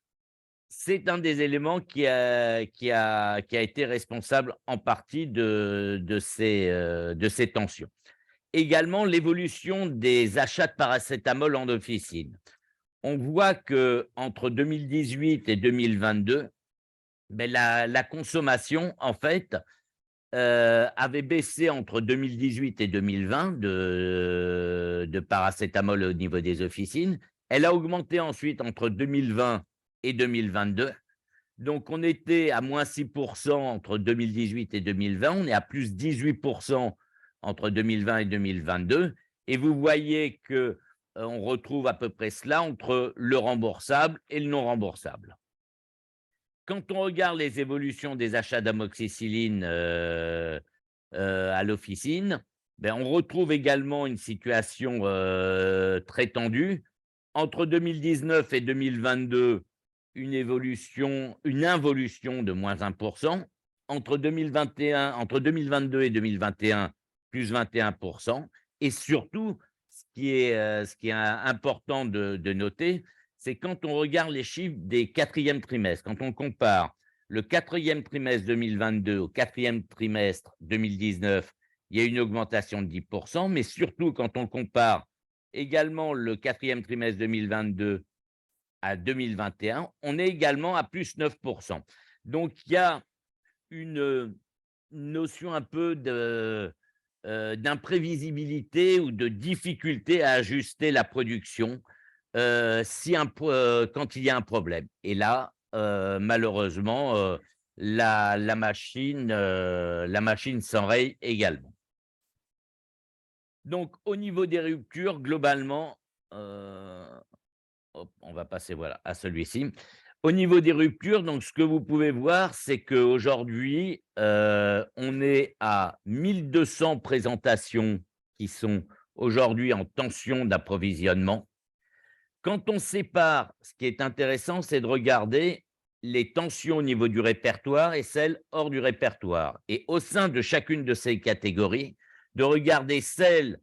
c'est un des éléments qui a été responsable en partie de ces tensions. Également, l'évolution des achats de paracétamol en officine. On voit qu'entre 2018 et 2022, ben la consommation, en fait, avait baissé entre 2018 et 2020 de paracétamol au niveau des officines. Elle a augmenté ensuite entre 2020 et 2022. Donc, on était à moins 6% entre 2018 et 2020. On est à plus 18% entre 2020 et 2022. Et vous voyez qu'on retrouve à peu près cela entre le remboursable et le non remboursable. Quand on regarde les évolutions des achats d'amoxicilline à l'officine, ben on retrouve également une situation très tendue. Entre 2019 et 2022, une involution de moins 1%. Entre 2022 et 2021, plus 21%. Et surtout, ce qui est important de noter, c'est quand on regarde les chiffres des quatrièmes trimestres, quand on compare le quatrième trimestre 2022 au quatrième trimestre 2019, il y a une augmentation de 10%, mais surtout quand on compare également le quatrième trimestre 2022 à 2021, on est également à plus 9%. Donc, il y a une notion un peu d'imprévisibilité ou de difficulté à ajuster la production quand il y a un problème. Et là, malheureusement, la machine s'enraye également. Donc, au niveau des ruptures, globalement, on va passer à celui-ci. Au niveau des ruptures, donc ce que vous pouvez voir, c'est qu'aujourd'hui, on est à 1200 présentations qui sont aujourd'hui en tension d'approvisionnement. Quand on sépare, ce qui est intéressant, c'est de regarder les tensions au niveau du répertoire et celles hors du répertoire. Et au sein de chacune de ces catégories, de regarder celles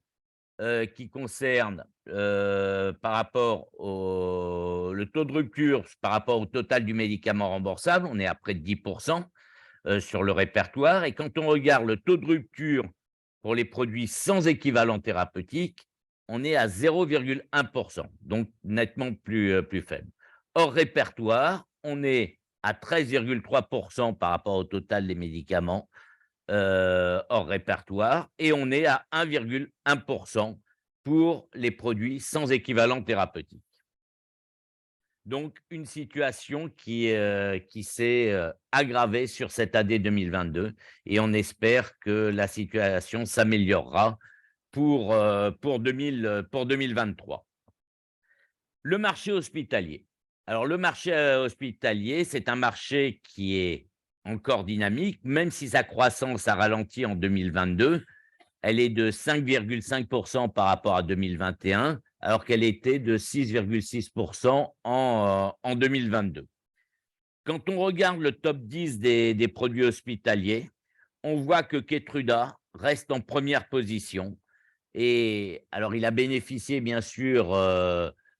qui concernent par rapport le taux de rupture par rapport au total du médicament remboursable, on est à près de 10% sur le répertoire. Et quand on regarde le taux de rupture pour les produits sans équivalent thérapeutique, on est à 0,1%, donc nettement plus faible. Hors répertoire, on est à 13,3% par rapport au total des médicaments hors répertoire, et on est à 1,1% pour les produits sans équivalent thérapeutique. Donc, une situation qui s'est aggravée sur cette année 2022 et on espère que la situation s'améliorera pour 2023. Le marché hospitalier. Alors, le marché hospitalier, c'est un marché qui est encore dynamique, même si sa croissance a ralenti en 2022. Elle est de 5,5% par rapport à 2021, alors qu'elle était de 6,6% en 2022. Quand on regarde le top 10 des produits hospitaliers, on voit que Keytruda reste en première position. Et alors, il a bénéficié, bien sûr,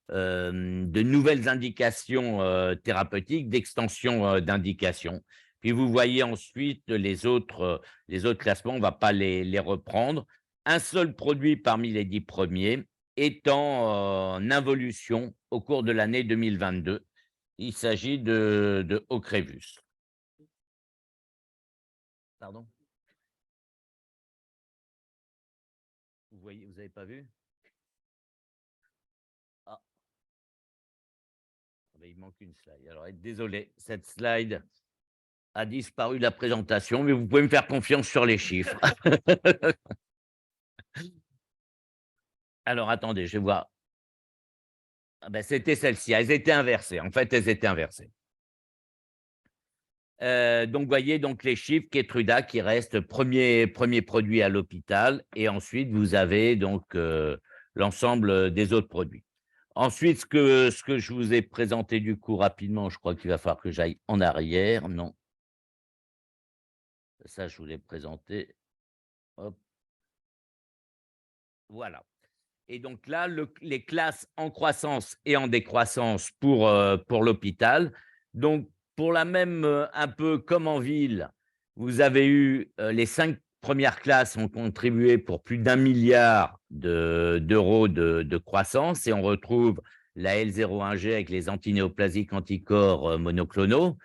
de nouvelles indications thérapeutiques, d'extension d'indications. Puis vous voyez ensuite les autres classements, on ne va pas les reprendre. Un seul produit parmi les 10 premiers est en involution au cours de l'année 2022. Il s'agit de Ocrevus. Pardon? Vous voyez, vous n'avez pas vu? Ah, il manque une slide. Alors, désolé, cette slide a disparu de la présentation, mais vous pouvez me faire confiance sur les chiffres. Alors, attendez, je vais voir. Ah ben, c'était celle-ci. Elles étaient inversées. En fait, elles étaient inversées. Donc, vous voyez donc les chiffres, Keytruda qui reste premier produit à l'hôpital. Et ensuite, vous avez donc l'ensemble des autres produits. Ensuite, ce que je vous ai présenté du coup rapidement, je crois qu'il va falloir que j'aille en arrière. Non. Ça, je vous l'ai présenté. Hop. Voilà. Et donc là, les classes en croissance et en décroissance pour l'hôpital. Donc, pour la même, un peu comme en ville, vous avez eu les 5 premières classes ont contribué pour plus d'1 milliard d'euros de croissance et on retrouve la L01G avec les antinéoplasiques anticorps monoclonaux.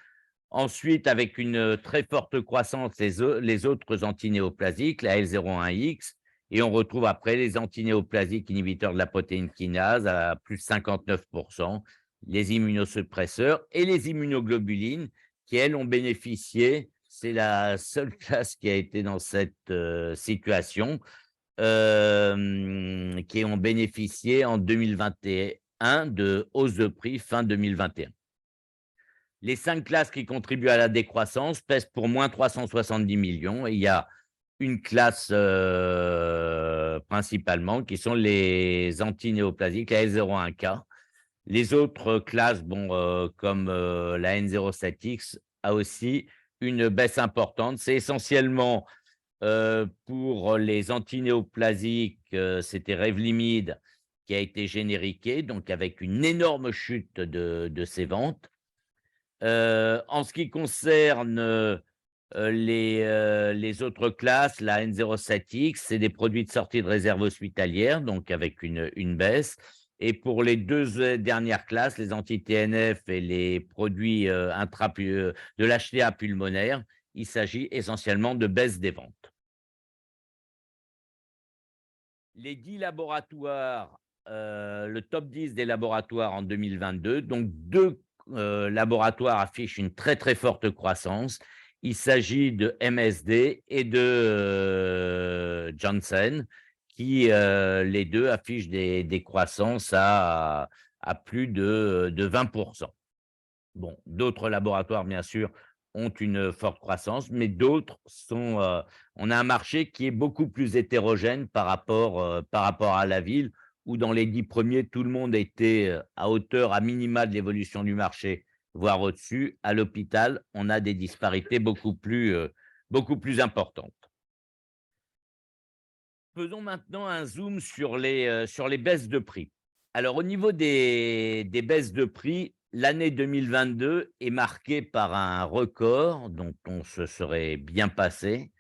Ensuite, avec une très forte croissance, les autres antinéoplasiques, la L01X, et on retrouve après les antinéoplasiques inhibiteurs de la protéine kinase à plus de 59%, les immunosuppresseurs et les immunoglobulines qui, elles, ont bénéficié, c'est la seule classe qui a été dans cette situation, qui ont bénéficié en 2021 de hausse de prix fin 2021. Les 5 classes qui contribuent à la décroissance pèsent pour moins 370 millions et il y a une classe principalement qui sont les antinéoplasiques, la L01K. Les autres classes, comme la N07X, a aussi une baisse importante. C'est essentiellement pour les antinéoplasiques, c'était Revlimid qui a été génériqué, donc avec une énorme chute de ses ventes. En ce qui concerne les autres classes, la N07X, c'est des produits de sortie de réserve hospitalière, donc avec une baisse. Et pour les 2 dernières classes, les anti-TNF et les produits de l'HTA pulmonaire, il s'agit essentiellement de baisse des ventes. Les 10 laboratoires, le top 10 des laboratoires en 2022, donc 2 laboratoires affichent une très, très forte croissance. Il s'agit de MSD et de Janssen qui, les 2 affichent des croissances à plus de 20%. Bon, d'autres laboratoires, bien sûr, ont une forte croissance, mais d'autres sont, on a un marché qui est beaucoup plus hétérogène par rapport à la ville, où dans les 10 premiers, tout le monde était à hauteur à minima de l'évolution du marché, voire au-dessus. À l'hôpital, on a des disparités beaucoup plus importantes. Faisons maintenant un zoom sur les baisses de prix. Alors, au niveau des baisses de prix, l'année 2022 est marquée par un record dont on se serait bien passé.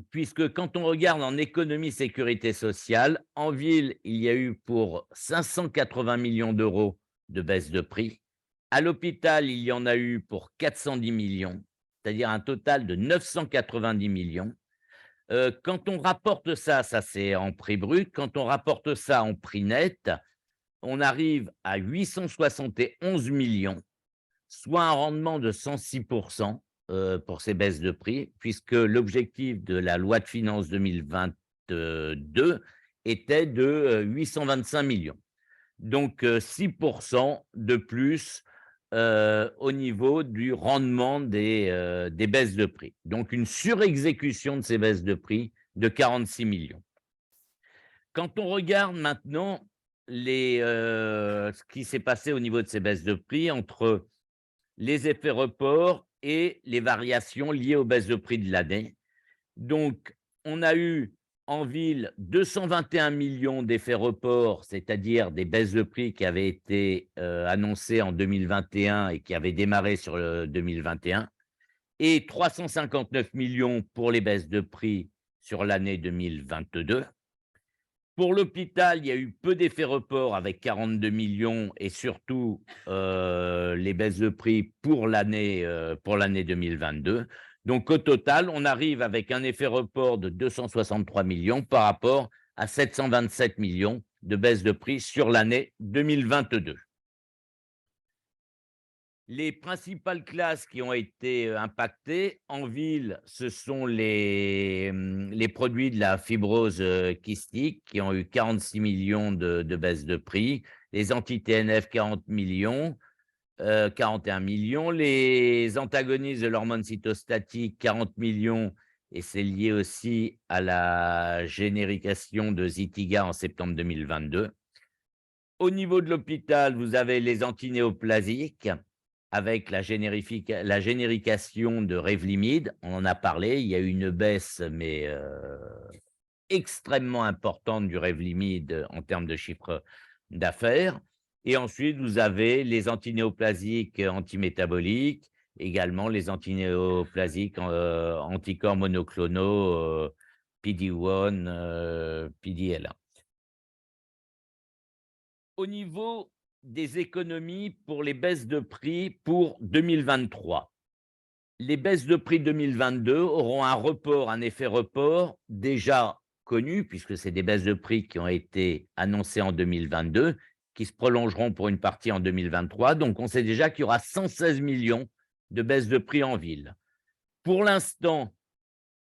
Puisque quand on regarde en économie sécurité sociale, en ville, il y a eu pour 580 millions d'euros de baisse de prix. À l'hôpital, il y en a eu pour 410 millions, c'est-à-dire un total de 990 millions. Quand on rapporte ça c'est en prix brut, quand on rapporte ça en prix net, on arrive à 871 millions, soit un rendement de 106% pour ces baisses de prix, puisque l'objectif de la loi de finances 2022 était de 825 millions. Donc 6% de plus au niveau du rendement des baisses de prix. Donc une surexécution de ces baisses de prix de 46 millions. Quand on regarde maintenant ce qui s'est passé au niveau de ces baisses de prix entre les effets report et les variations liées aux baisses de prix de l'année. Donc, on a eu en ville 221 millions d'effets report, c'est-à-dire des baisses de prix qui avaient été annoncées en 2021 et qui avaient démarré sur le 2021, et 359 millions pour les baisses de prix sur l'année 2022. Pour l'hôpital, il y a eu peu d'effets report avec 42 millions et surtout les baisses de prix pour l'année 2022. Donc au total, on arrive avec un effet report de 263 millions par rapport à 727 millions de baisse de prix sur l'année 2022. Les principales classes qui ont été impactées en ville, ce sont les produits de la fibrose kystique qui ont eu 46 millions de baisse de prix, les anti-TNF 40 millions, 41 millions, les antagonistes de l'hormone cytostatique 40 millions, et c'est lié aussi à la générication de Zytiga en septembre 2022. Au niveau de l'hôpital, vous avez les antinéoplasiques avec la générication de Revlimid. On en a parlé, il y a eu une baisse, mais extrêmement importante du Revlimid en termes de chiffre d'affaires. Et ensuite, vous avez les antinéoplasiques antimétaboliques, également les antinéoplasiques anticorps monoclonaux PD-1, PD-L1. Au niveau des économies pour les baisses de prix pour 2023. Les baisses de prix 2022 auront un effet report déjà connu, puisque c'est des baisses de prix qui ont été annoncées en 2022, qui se prolongeront pour une partie en 2023. Donc, on sait déjà qu'il y aura 116 millions de baisses de prix en ville. Pour l'instant,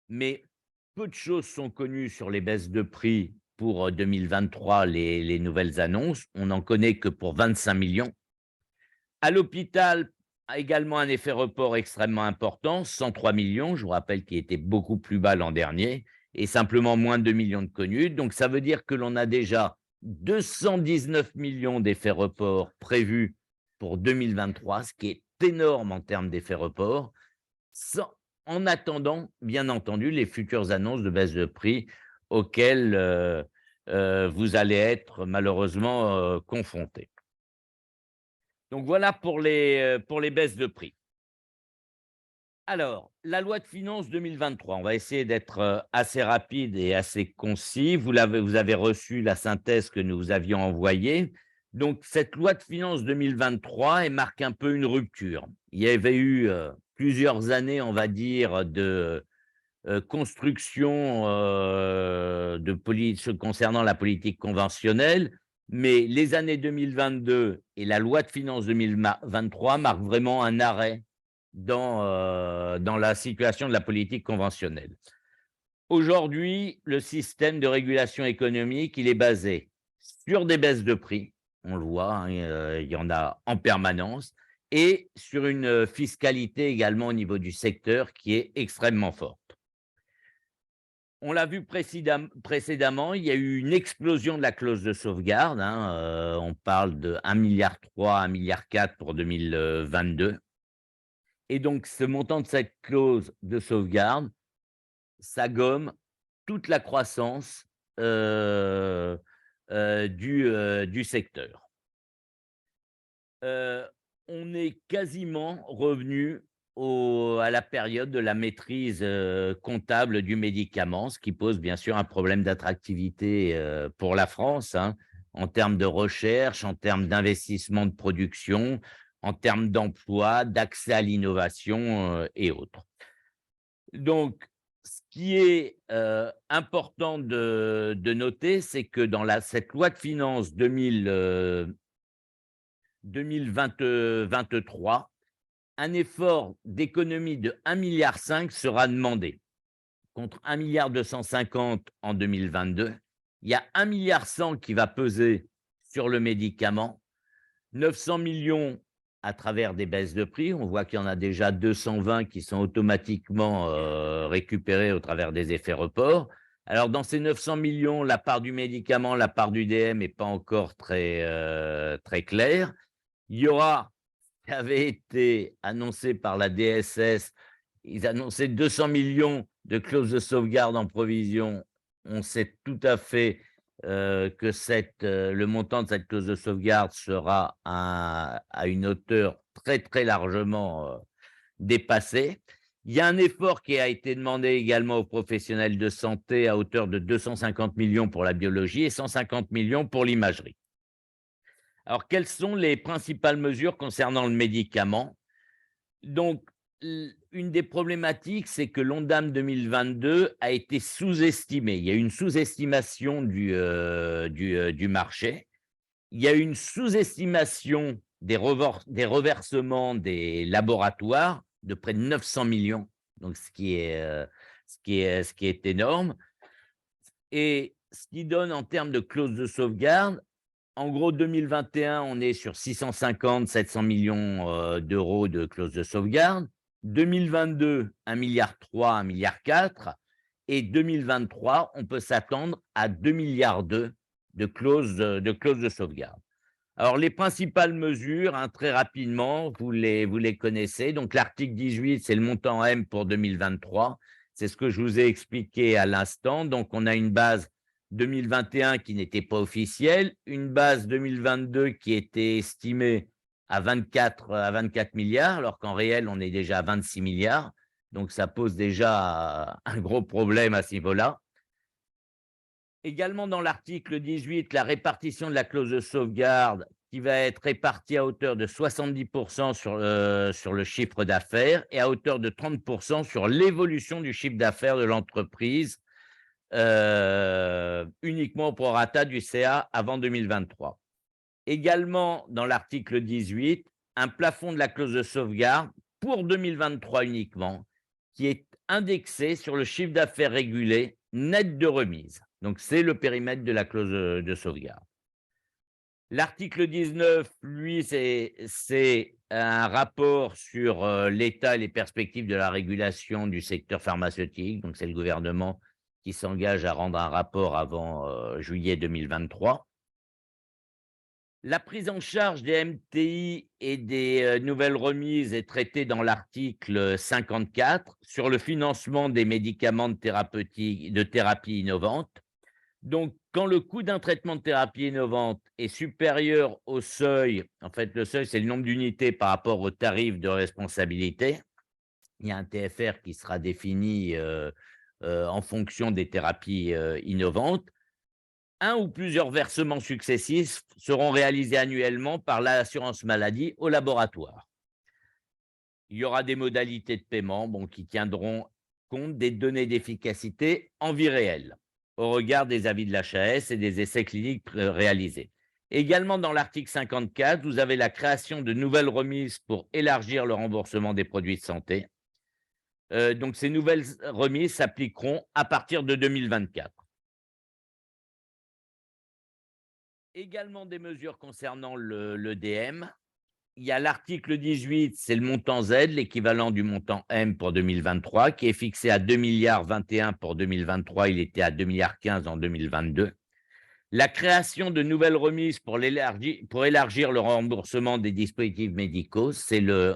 mais peu de choses sont connues sur les baisses de prix pour 2023, les nouvelles annonces. On n'en connaît que pour 25 millions. À l'hôpital, également un effet report extrêmement important, 103 millions, je vous rappelle qu'il était beaucoup plus bas l'an dernier, et simplement moins de 2 millions de connus. Donc, ça veut dire que l'on a déjà 219 millions d'effets report prévus pour 2023, ce qui est énorme en termes d'effets report, en attendant, bien entendu, les futures annonces de baisse de prix auxquelles vous allez être malheureusement confrontés. Donc voilà pour les baisses de prix. Alors, la loi de finances 2023, on va essayer d'être assez rapide et assez concis. Vous avez reçu la synthèse que nous vous avions envoyée. Donc, cette loi de finances 2023, elle marque un peu une rupture. Il y avait eu plusieurs années, on va dire, de construction concernant la politique conventionnelle, mais les années 2022 et la loi de finances 2023 marquent vraiment un arrêt dans la situation de la politique conventionnelle. Aujourd'hui, le système de régulation économique, il est basé sur des baisses de prix, on le voit, hein, il y en a en permanence, et sur une fiscalité également au niveau du secteur qui est extrêmement forte. On l'a vu précédemment, il y a eu une explosion de la clause de sauvegarde, hein, on parle de 1,3 milliard, 1,4 milliard pour 2022. Et donc, ce montant de cette clause de sauvegarde, ça gomme toute la croissance du secteur. On est quasiment revenu à la période de la maîtrise comptable du médicament, ce qui pose bien sûr un problème d'attractivité pour la France, hein, en termes de recherche, en termes d'investissement de production, en termes d'emploi, d'accès à l'innovation et autres. Donc, Ce qui est important de noter, c'est que dans cette loi de finances 2023, un effort d'économie de 1,5 milliard sera demandé, contre 1,250 milliard en 2022. Il y a 1,1 milliard qui va peser sur le médicament, 900 millions à travers des baisses de prix. On voit qu'il y en a déjà 220 qui sont automatiquement récupérés au travers des effets report. Alors, dans ces 900 millions, la part du médicament, la part du DM n'est pas encore très claire. Il y aura, qui avait été annoncé par la DSS, ils annonçaient 200 millions de clauses de sauvegarde en provision. On sait tout à fait que le montant de cette clause de sauvegarde sera à une hauteur très largement dépassée. Il y a un effort qui a été demandé également aux professionnels de santé à hauteur de 250 millions pour la biologie et 150 millions pour l'imagerie. Alors, quelles sont les principales mesures concernant le médicament? Donc, une des problématiques, c'est que l'Ondam 2022 a été sous-estimé. Il y a eu une sous-estimation du marché. Il y a eu une sous-estimation des reversements des laboratoires de près de 900 millions, donc ce qui est énorme. Et ce qui donne en termes de clause de sauvegarde, en gros, 2021, on est sur 650-700 millions d'euros de clause de sauvegarde. 2022, 1,3 milliard, 1,4 milliard. Et 2023, on peut s'attendre à 2,2 milliards de clauses de sauvegarde. Alors, les principales mesures, très rapidement, vous les connaissez. Donc, l'article 18, c'est le montant M pour 2023. C'est ce que je vous ai expliqué à l'instant. Donc, on a une base 2021 qui n'était pas officielle, une base 2022 qui était estimée à 24 milliards, alors qu'en réel, on est déjà à 26 milliards. Donc, ça pose déjà un gros problème à ce niveau-là. Également dans l'article 18, la répartition de la clause de sauvegarde qui va être répartie à hauteur de 70% sur le chiffre d'affaires et à hauteur de 30% sur l'évolution du chiffre d'affaires de l'entreprise, uniquement au prorata du CA avant 2023. Également dans l'article 18, un plafond de la clause de sauvegarde pour 2023 uniquement, qui est indexé sur le chiffre d'affaires régulé net de remise. Donc, c'est le périmètre de la clause de sauvegarde. L'article 19, lui, c'est un rapport sur l'état et les perspectives de la régulation du secteur pharmaceutique. Donc, c'est le gouvernement qui s'engage à rendre un rapport avant juillet 2023. La prise en charge des MTI et des nouvelles remises est traitée dans l'article 54 sur le financement des médicaments de thérapie innovante. Donc, quand le coût d'un traitement de thérapie innovante est supérieur au seuil, en fait, le seuil, c'est le nombre d'unités par rapport au tarif de responsabilité. Il y a un TFR qui sera défini en fonction des thérapies innovantes. Un ou plusieurs versements successifs seront réalisés annuellement par l'assurance maladie au laboratoire. Il y aura des modalités de paiement qui tiendront compte des données d'efficacité en vie réelle, au regard des avis de l'HAS et des essais cliniques réalisés. Également, dans l'article 54, vous avez la création de nouvelles remises pour élargir le remboursement des produits de santé. Donc, ces nouvelles remises s'appliqueront à partir de 2024. Également des mesures concernant le DM. Il y a l'article 18, c'est le montant Z, l'équivalent du montant M pour 2023, qui est fixé à 2,21 milliards pour 2023. Il était à 2,15 milliards en 2022. La création de nouvelles remises pour élargir le remboursement des dispositifs médicaux, c'est le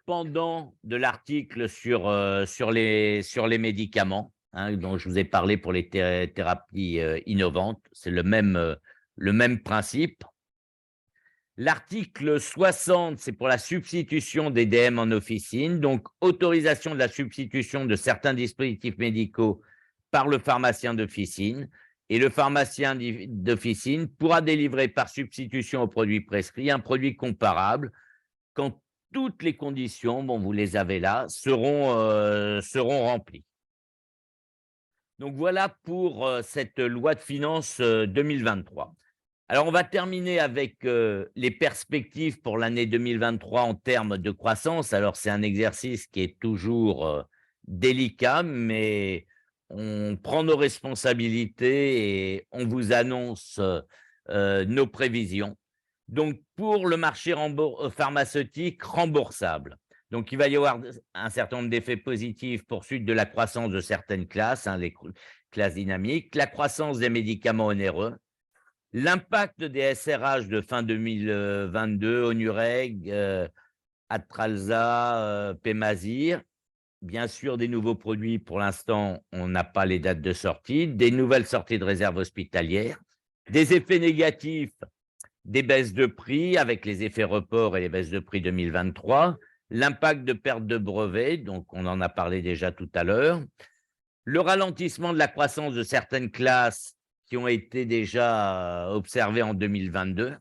pendant de l'article sur les médicaments. Dont je vous ai parlé pour les thérapies innovantes, c'est le même principe. L'article 60, c'est pour la substitution des DM en officine, donc autorisation de la substitution de certains dispositifs médicaux par le pharmacien d'officine. Et le pharmacien d'officine pourra délivrer par substitution au produit prescrit un produit comparable quand toutes les conditions, bon, vous les avez là, seront remplies. Donc voilà pour cette loi de finances 2023. Alors on va terminer avec les perspectives pour l'année 2023 en termes de croissance. Alors c'est un exercice qui est toujours délicat, mais on prend nos responsabilités et on vous annonce nos prévisions. Donc pour le marché pharmaceutique remboursable, donc il va y avoir un certain nombre d'effets positifs, poursuite de la croissance de certaines classes, les classes dynamiques, la croissance des médicaments onéreux, l'impact des SRH de fin 2022, Onureg, Atralza, Pemazir, bien sûr des nouveaux produits, pour l'instant on n'a pas les dates de sortie, des nouvelles sorties de réserve hospitalière, des effets négatifs, des baisses de prix avec les effets report et les baisses de prix 2023, l'impact de perte de brevets, donc on en a parlé déjà tout à l'heure, le ralentissement de la croissance de certaines classes qui ont été déjà observées en 2022,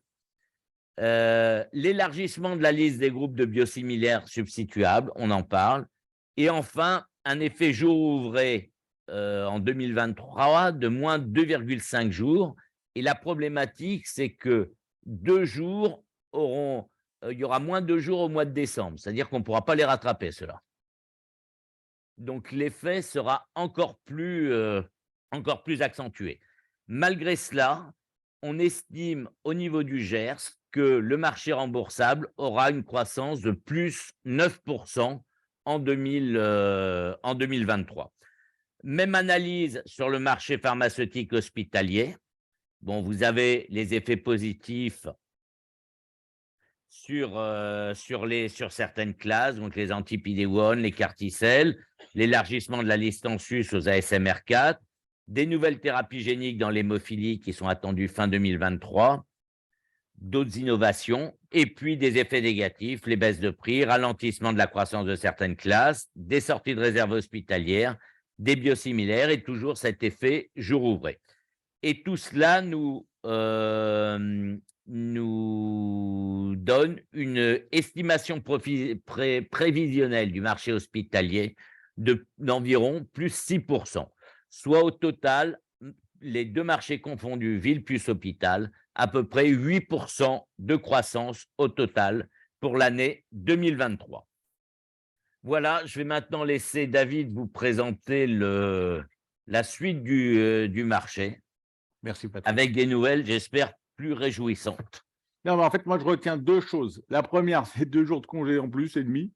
l'élargissement de la liste des groupes de biosimilaires substituables, on en parle, et enfin un effet jour ouvré en 2023 de moins 2,5 jours. Et la problématique, c'est que 2 jours il y aura moins 2 jours au mois de décembre, c'est-à-dire qu'on ne pourra pas les rattraper, ceux-là. Donc l'effet sera encore plus accentué. Malgré cela, on estime au niveau du GERS que le marché remboursable aura une croissance de plus 9% en 2023. Même analyse sur le marché pharmaceutique hospitalier. Bon, vous avez les effets positifs sur certaines classes, donc les anti-PD-1, les carticelles, l'élargissement de la liste en sus aux ASMR4, des nouvelles thérapies géniques dans l'hémophilie qui sont attendues fin 2023, d'autres innovations, et puis des effets négatifs, les baisses de prix, ralentissement de la croissance de certaines classes, des sorties de réserve hospitalière, des biosimilaires et toujours cet effet jour ouvré. Et tout cela nous donne une estimation prévisionnelle du marché hospitalier d'environ plus 6%, soit au total, les deux marchés confondus, ville plus hôpital, à peu près 8% de croissance au total pour l'année 2023. Voilà, je vais maintenant laisser David vous présenter la suite du marché. Merci, Patrick. Avec des nouvelles, j'espère, plus réjouissantes. Non, mais en fait, moi, je retiens 2 choses. La première, c'est 2 jours de congé en plus et demi.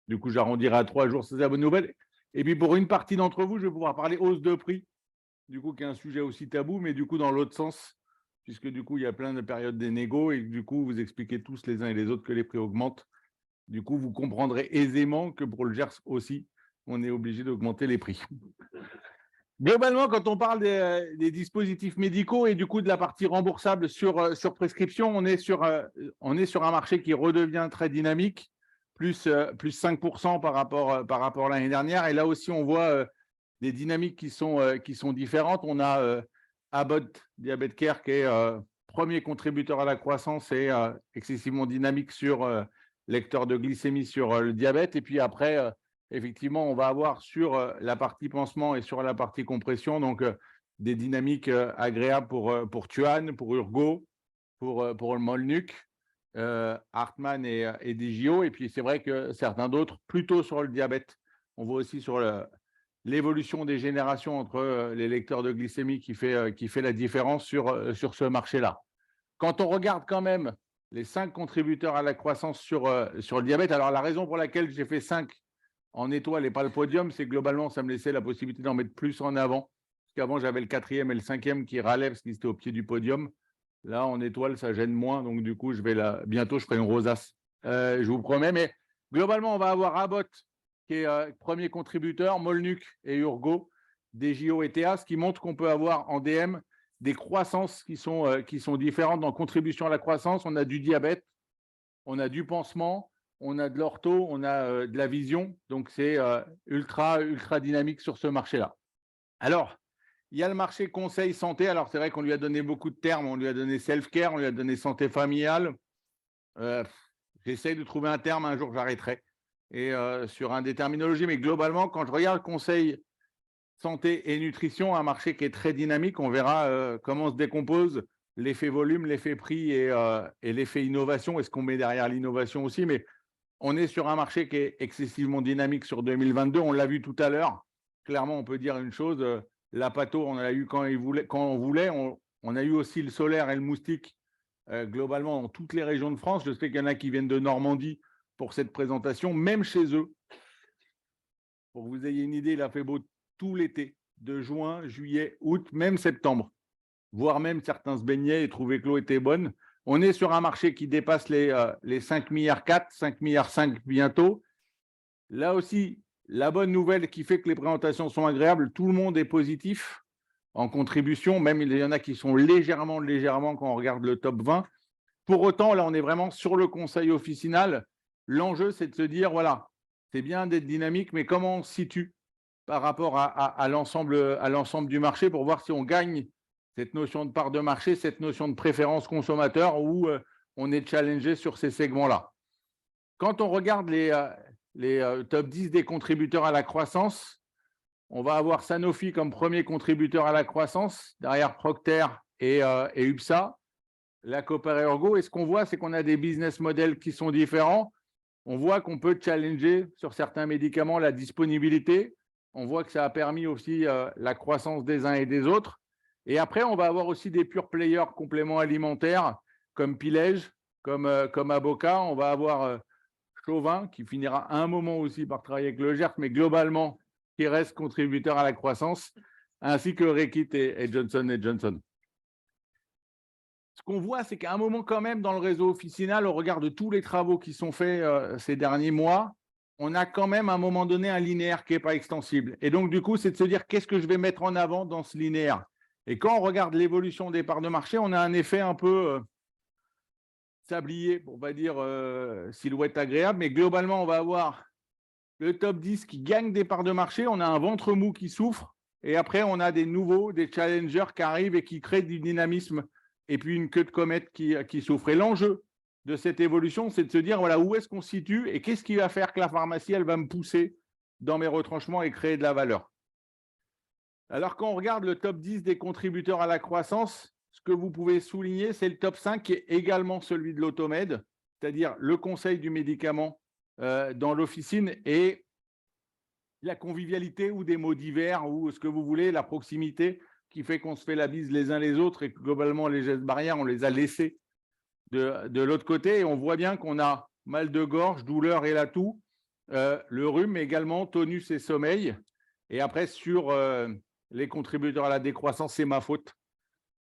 Du coup, j'arrondirai à 3 jours, c'est la bonne nouvelle. Et puis, pour une partie d'entre vous, je vais pouvoir parler hausse de prix, du coup, qui est un sujet aussi tabou, mais du coup, dans l'autre sens, puisque du coup, il y a plein de périodes des négos et du coup, vous expliquez tous les uns et les autres que les prix augmentent. Du coup, vous comprendrez aisément que pour le GERS aussi, on est obligé d'augmenter les prix. Globalement, quand on parle des dispositifs médicaux et du coup de la partie remboursable sur prescription, on est sur un marché qui redevient très dynamique, plus 5% par rapport à l'année dernière. Et là aussi, on voit des dynamiques qui sont différentes. On a Abbott Diabetes Care qui est premier contributeur à la croissance et excessivement dynamique sur lecteur de glycémie sur le diabète. Et puis après, effectivement, on va avoir sur la partie pansement et sur la partie compression, donc des dynamiques agréables pour Tuan, pour Urgo, pour le Molnuc, Hartmann et DJO. Et puis, c'est vrai que certains d'autres, plutôt sur le diabète. On voit aussi sur l'évolution des générations entre les lecteurs de glycémie qui fait la différence sur ce marché-là. Quand on regarde quand même les 5 contributeurs à la croissance sur le diabète, alors la raison pour laquelle j'ai fait 5 en étoile et pas le podium, c'est globalement, ça me laissait la possibilité d'en mettre plus en avant. Parce qu'avant, j'avais le 4e et le 5e qui râlaient parce qu'ils étaient au pied du podium. Là, en étoile, ça gêne moins. Donc, du coup, bientôt, je ferai une rosace. Je vous promets. Mais globalement, on va avoir Abbott, qui est premier contributeur, Molnuc et Urgo, DJO et TA, ce qui montre qu'on peut avoir en DM des croissances qui sont différentes dans contribution à la croissance. On a du diabète, on a du pansement, on a de l'ortho, on a de la vision, donc c'est ultra dynamique sur ce marché-là. Alors, il y a le marché conseil santé. Alors, c'est vrai qu'on lui a donné beaucoup de termes. On lui a donné self-care, on lui a donné santé familiale. J'essaye de trouver un terme, un jour j'arrêterai, et sur une des terminologies. Mais globalement, quand je regarde le conseil santé et nutrition, un marché qui est très dynamique, on verra comment se décompose l'effet volume, l'effet prix et l'effet innovation. Est-ce qu'on met derrière l'innovation aussi? Mais on est sur un marché qui est excessivement dynamique sur 2022. On l'a vu tout à l'heure. Clairement, on peut dire une chose, la pâteau, on a eu quand on voulait. On a eu aussi le solaire et le moustique globalement dans toutes les régions de France. Je sais qu'il y en a qui viennent de Normandie pour cette présentation, même chez eux. Pour que vous ayez une idée, il a fait beau tout l'été, de juin, juillet, août, même septembre, voire même certains se baignaient et trouvaient que l'eau était bonne. On est sur un marché qui dépasse les 5,4 milliards, 5,5 milliards bientôt. Là aussi, la bonne nouvelle qui fait que les présentations sont agréables, tout le monde est positif en contribution, même il y en a qui sont légèrement quand on regarde le top 20. Pour autant, là, on est vraiment sur le conseil officinal. L'enjeu, c'est de se dire, voilà, c'est bien d'être dynamique, mais comment on se situe par rapport à l'ensemble du marché pour voir si on gagne cette notion de part de marché, cette notion de préférence consommateur où on est challengé sur ces segments-là. Quand on regarde les top 10 des contributeurs à la croissance, on va avoir Sanofi comme premier contributeur à la croissance, derrière Procter et UPSA, la Cooper et Ergo. Et ce qu'on voit, c'est qu'on a des business models qui sont différents. On voit qu'on peut challenger sur certains médicaments la disponibilité. On voit que ça a permis aussi la croissance des uns et des autres. Et après, on va avoir aussi des pure players compléments alimentaires comme Pilège, comme Avocat. On va avoir Chauvin qui finira à un moment aussi par travailler avec le GERT, mais globalement, qui reste contributeur à la croissance, ainsi que Reckitt et Johnson & Johnson. Ce qu'on voit, c'est qu'à un moment quand même, dans le réseau officinal, au regard de tous les travaux qui sont faits ces derniers mois, on a quand même à un moment donné un linéaire qui n'est pas extensible. Et donc, du coup, c'est de se dire qu'est-ce que je vais mettre en avant dans ce linéaire. Et quand on regarde l'évolution des parts de marché, on a un effet un peu sablier, on va dire silhouette agréable, mais globalement, on va avoir le top 10 qui gagne des parts de marché, on a un ventre mou qui souffre, et après, on a des nouveaux, des challengers qui arrivent et qui créent du dynamisme, et puis une queue de comète qui souffre. Et l'enjeu de cette évolution, c'est de se dire, voilà, où est-ce qu'on se situe et qu'est-ce qui va faire que la pharmacie, elle va me pousser dans mes retranchements et créer de la valeur. Alors, quand on regarde le top 10 des contributeurs à la croissance, ce que vous pouvez souligner, c'est le top 5 qui est également celui de l'Automède, c'est-à-dire le conseil du médicament dans l'officine et la convivialité ou des mots divers ou ce que vous voulez, la proximité qui fait qu'on se fait la bise les uns les autres et que globalement, les gestes barrières, on les a laissés de l'autre côté. Et on voit bien qu'on a mal de gorge, douleur et la toux, le rhume, mais également tonus et sommeil. Et après, sur les contributeurs à la décroissance, c'est ma faute.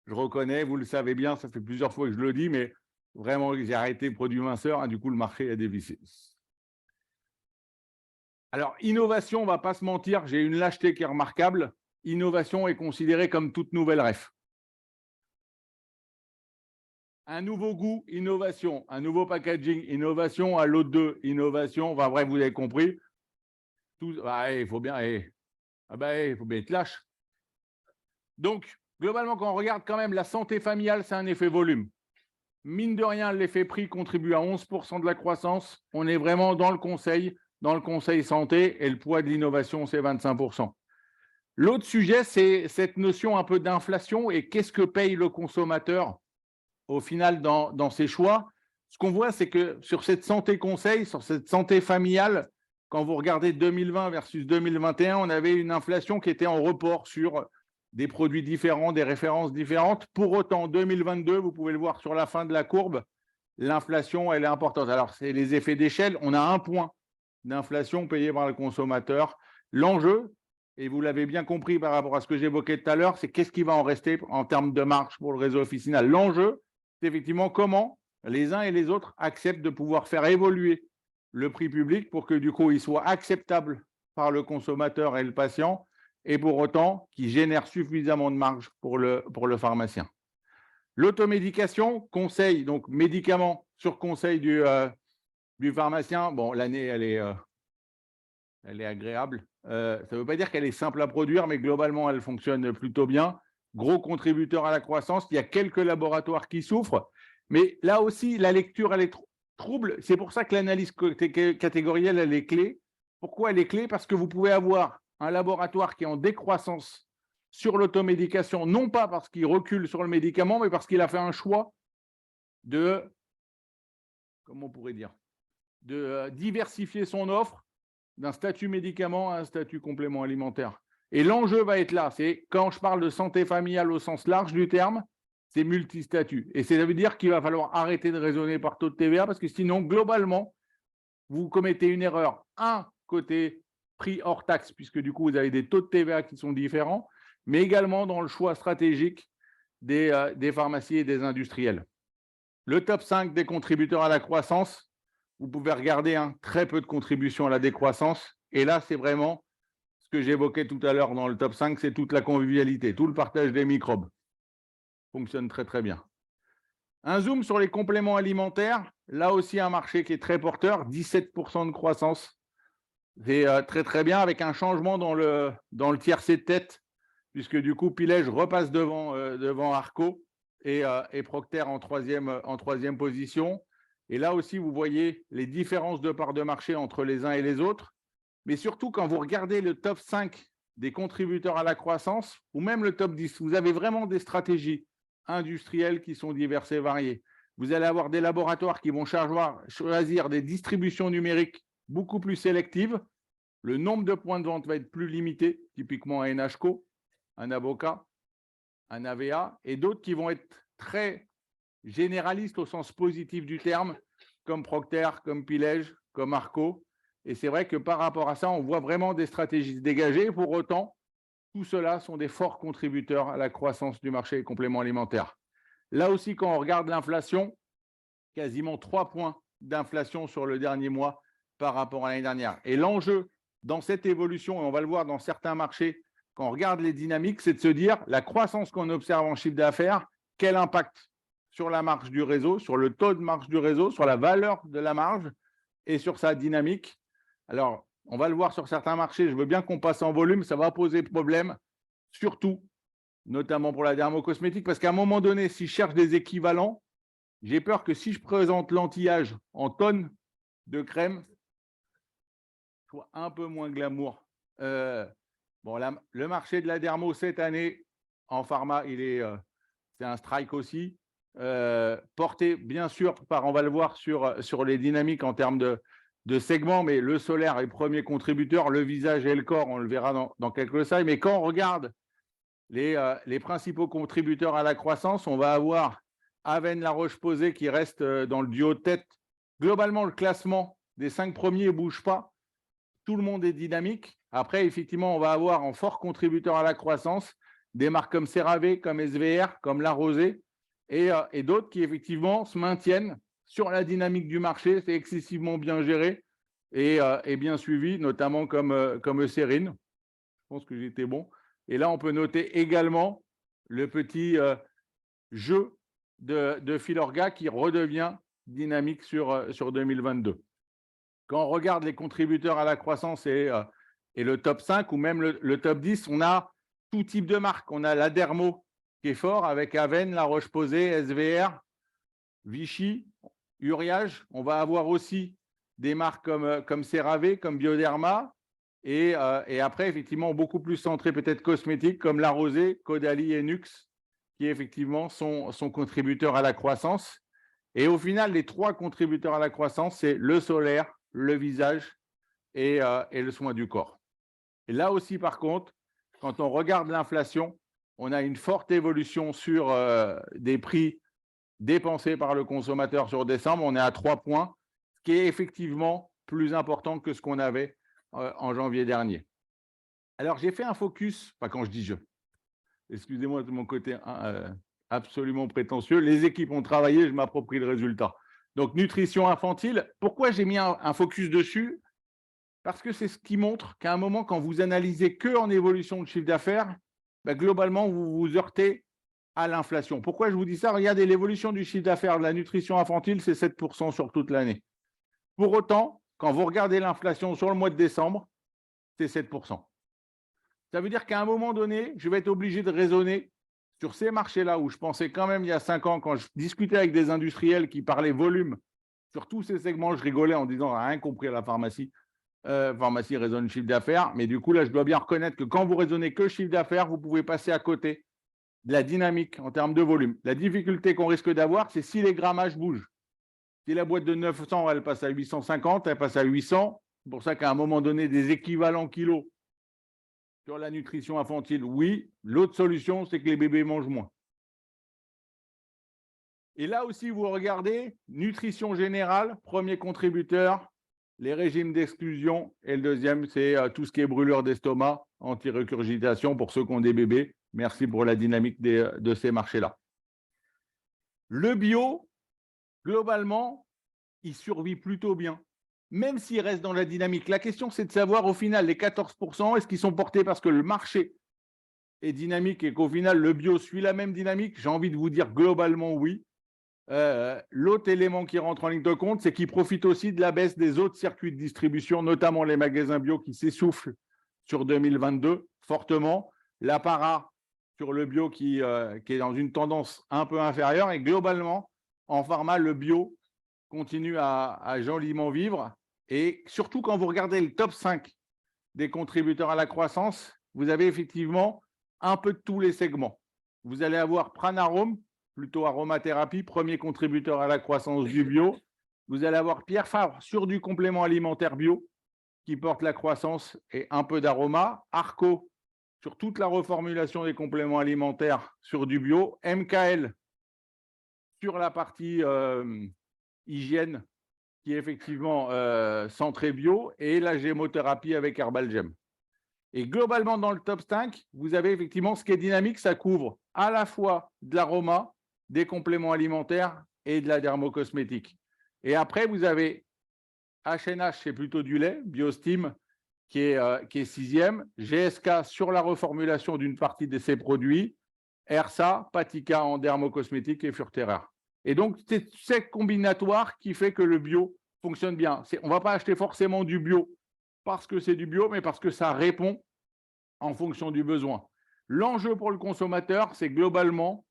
Je reconnais, vous le savez bien, ça fait plusieurs fois que je le dis, mais vraiment, j'ai arrêté les produits minceurs, hein, du coup, le marché a dévissé. Alors, innovation, on ne va pas se mentir, j'ai une lâcheté qui est remarquable. Innovation est considérée comme toute nouvelle ref. Un nouveau goût, innovation. Un nouveau packaging, innovation. À l'autre 2, innovation. Enfin, bref, vous avez compris. Tout, il faut bien, il faut bien être lâche. Donc, globalement, quand on regarde quand même la santé familiale, c'est un effet volume. Mine de rien, l'effet prix contribue à 11% de la croissance. On est vraiment dans le conseil santé et le poids de l'innovation, c'est 25%. L'autre sujet, c'est cette notion un peu d'inflation et qu'est-ce que paye le consommateur au final dans ses choix. Ce qu'on voit, c'est que sur cette santé conseil, sur cette santé familiale, quand vous regardez 2020 versus 2021, on avait une inflation qui était en report sur des produits différents, des références différentes. Pour autant, en 2022, vous pouvez le voir sur la fin de la courbe, l'inflation, elle est importante. Alors, c'est les effets d'échelle. On a 1 point d'inflation payé par le consommateur. L'enjeu, et vous l'avez bien compris par rapport à ce que j'évoquais tout à l'heure, c'est qu'est-ce qui va en rester en termes de marge pour le réseau officinal. L'enjeu, c'est effectivement comment les uns et les autres acceptent de pouvoir faire évoluer le prix public pour que du coup, il soit acceptable par le consommateur et le patient et pour autant qu'il génère suffisamment de marge pour le pharmacien. L'automédication, conseil, donc médicaments sur conseil du pharmacien. Bon, l'année, elle est agréable. Ça ne veut pas dire qu'elle est simple à produire, mais globalement, elle fonctionne plutôt bien. Gros contributeur à la croissance. Il y a quelques laboratoires qui souffrent. Mais là aussi, la lecture, elle est trouble. C'est pour ça que l'analyse catégorielle, elle est clé. Pourquoi elle est clé? Parce que vous pouvez avoir un laboratoire qui est en décroissance sur l'automédication, non pas parce qu'il recule sur le médicament, mais parce qu'il a fait un choix de, comment on pourrait dire, de diversifier son offre d'un statut médicament à un statut complément alimentaire. Et l'enjeu va être là, c'est quand je parle de santé familiale au sens large du terme, c'est multistatut. Et ça veut dire qu'il va falloir arrêter de raisonner par taux de TVA parce que sinon, globalement, vous commettez une erreur. Un, côté prix hors taxe, puisque du coup, vous avez des taux de TVA qui sont différents, mais également dans le choix stratégique des pharmacies et des industriels. Le top 5 des contributeurs à la croissance, vous pouvez regarder très peu de contributions à la décroissance. Et là, c'est vraiment ce que j'évoquais tout à l'heure dans le top 5, c'est toute la convivialité, tout le partage des microbes. Fonctionne très, très bien. Un zoom sur les compléments alimentaires. Là aussi, un marché qui est très porteur, 17% de croissance. C'est très, très bien avec un changement dans le tiercé de tête, puisque du coup, Pilège repasse devant Arco et Procter en troisième position. Et là aussi, vous voyez les différences de part de marché entre les uns et les autres. Mais surtout, quand vous regardez le top 5 des contributeurs à la croissance, ou même le top 10, vous avez vraiment des stratégies industrielles qui sont diverses et variées. Vous allez avoir des laboratoires qui vont choisir des distributions numériques beaucoup plus sélectives. Le nombre de points de vente va être plus limité, typiquement un NHCO, un Avocat, un AVA, et d'autres qui vont être très généralistes au sens positif du terme, comme Procter, comme Pilège, comme Arco. Et c'est vrai que par rapport à ça, on voit vraiment des stratégies se dégager. Pour autant, tout cela sont des forts contributeurs à la croissance du marché des compléments alimentaires. Là aussi, quand on regarde l'inflation, quasiment 3 points d'inflation sur le dernier mois par rapport à l'année dernière. Et l'enjeu dans cette évolution, et on va le voir dans certains marchés, quand on regarde les dynamiques, c'est de se dire la croissance qu'on observe en chiffre d'affaires, quel impact sur la marge du réseau, sur le taux de marge du réseau, sur la valeur de la marge et sur sa dynamique. Alors, on va le voir sur certains marchés, je veux bien qu'on passe en volume, ça va poser problème, surtout, notamment pour la dermocosmétique, parce qu'à un moment donné, si je cherche des équivalents, j'ai peur que si je présente l'anti-âge en tonnes de crème, soit un peu moins glamour. Le marché de la dermo cette année, en pharma, c'est un strike aussi, porté bien sûr par, on va le voir sur les dynamiques en termes de segments, mais le solaire est le premier contributeur, le visage et le corps, on le verra dans quelques slides. Mais quand on regarde les principaux contributeurs à la croissance, on va avoir Aven, La Roche-Posay qui reste dans le duo de tête. Globalement, le classement des 5 premiers ne bouge pas. Tout le monde est dynamique. Après, effectivement, on va avoir en fort contributeur à la croissance des marques comme CeraVe, comme SVR, comme La Rosée et d'autres qui, effectivement, se maintiennent sur la dynamique du marché. C'est excessivement bien géré et bien suivi, notamment comme Eucérine. Je pense que j'étais bon. Et là, on peut noter également le petit jeu de Filorga qui redevient dynamique sur 2022. Quand on regarde les contributeurs à la croissance et le top 5 ou même le top 10, on a tout type de marques. On a la Dermo qui est fort avec Aven, La Roche-Posay, SVR, Vichy, Uriage. On va avoir aussi des marques comme CeraVe, comme Bioderma. Et après, effectivement, beaucoup plus centré peut-être cosmétiques comme La Rosée, Caudalie et Nux, qui effectivement sont contributeurs à la croissance. Et au final, les 3 contributeurs à la croissance, c'est le solaire, le visage et le soin du corps. Et là aussi, par contre, quand on regarde l'inflation, on a une forte évolution sur des prix dépensés par le consommateur sur décembre. On est à 3 points, ce qui est effectivement plus important que ce qu'on avait en janvier dernier. Alors, j'ai fait un focus, pas quand je dis je, excusez-moi de mon côté absolument prétentieux, les équipes ont travaillé, je m'approprie le résultat. Donc, nutrition infantile, pourquoi j'ai mis un focus dessus? Parce que c'est ce qui montre qu'à un moment, quand vous analysez que en évolution de chiffre d'affaires, globalement, vous vous heurtez à l'inflation. Pourquoi je vous dis ça? Regardez, l'évolution du chiffre d'affaires de la nutrition infantile, c'est 7% sur toute l'année. Pour autant, quand vous regardez l'inflation sur le mois de décembre, c'est 7%. Ça veut dire qu'à un moment donné, je vais être obligé de raisonner sur ces marchés-là où je pensais quand même il y a 5 ans, quand je discutais avec des industriels qui parlaient volume, Sur tous ces segments, je rigolais en disant, on n'a rien compris à la pharmacie. Pharmacie raisonne chiffre d'affaires. Mais du coup, là, je dois bien reconnaître que quand vous raisonnez que chiffre d'affaires, vous pouvez passer à côté de la dynamique en termes de volume. La difficulté qu'on risque d'avoir, c'est si les grammages bougent. Si la boîte de 900, elle passe à 850, elle passe à 800. C'est pour ça qu'à un moment donné, des équivalents kilos sur la nutrition infantile, oui. L'autre solution, c'est que les bébés mangent moins. Et là aussi, vous regardez, nutrition générale, premier contributeur, les régimes d'exclusion. Et le deuxième, c'est tout ce qui est brûlure d'estomac, anti-recurgitation pour ceux qui ont des bébés. Merci pour la dynamique de ces marchés-là. Le bio, globalement, il survit plutôt bien, même s'il reste dans la dynamique. La question, c'est de savoir au final, les 14%, est-ce qu'ils sont portés parce que le marché est dynamique et qu'au final, le bio suit la même dynamique? J'ai envie de vous dire globalement oui. L'autre élément qui rentre en ligne de compte, c'est qu'il profite aussi de la baisse des autres circuits de distribution, notamment les magasins bio qui s'essoufflent sur 2022 fortement. L'apparat sur le bio qui est dans une tendance un peu inférieure. Et globalement, en pharma, le bio continue à joliment vivre. Et surtout, quand vous regardez le top 5 des contributeurs à la croissance, vous avez effectivement un peu de tous les segments. Vous allez avoir Pranarome, plutôt aromathérapie, premier contributeur à la croissance du bio. Vous allez avoir Pierre Fabre sur du complément alimentaire bio qui porte la croissance et un peu d'aroma. Arco sur toute la reformulation des compléments alimentaires sur du bio. MKL sur la partie hygiène qui est effectivement centrée bio et la gémothérapie avec Herbalgem. Et globalement, dans le top 5, vous avez effectivement ce qui est dynamique, ça couvre à la fois de l'aroma, des compléments alimentaires et de la dermocosmétique. Et après, vous avez HNH, c'est plutôt du lait, Biostim, qui est sixième, GSK sur la reformulation d'une partie de ses produits, ERSA, Patika en dermocosmétique et Furtera. Et donc, c'est cette combinatoire qui fait que le bio fonctionne bien. On ne va pas acheter forcément du bio parce que c'est du bio, mais parce que ça répond en fonction du besoin. L'enjeu pour le consommateur, c'est globalement,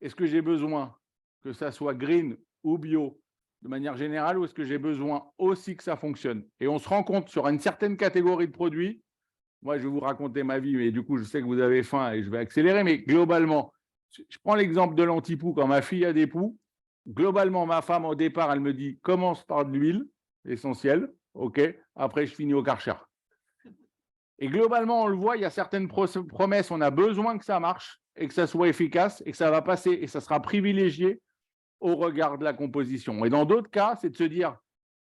est-ce que j'ai besoin que ça soit green ou bio de manière générale, ou est-ce que j'ai besoin aussi que ça fonctionne? Et on se rend compte sur une certaine catégorie de produits, moi je vais vous raconter ma vie, mais du coup je sais que vous avez faim et je vais accélérer, mais globalement, je prends l'exemple de l'antipoux, quand ma fille a des poux, globalement ma femme au départ, elle me dit commence par de l'huile essentielle, ok, après je finis au Karcher. Et globalement, on le voit, il y a certaines promesses, on a besoin que ça marche et que ça soit efficace et que ça va passer et ça sera privilégié au regard de la composition. Et dans d'autres cas, c'est de se dire,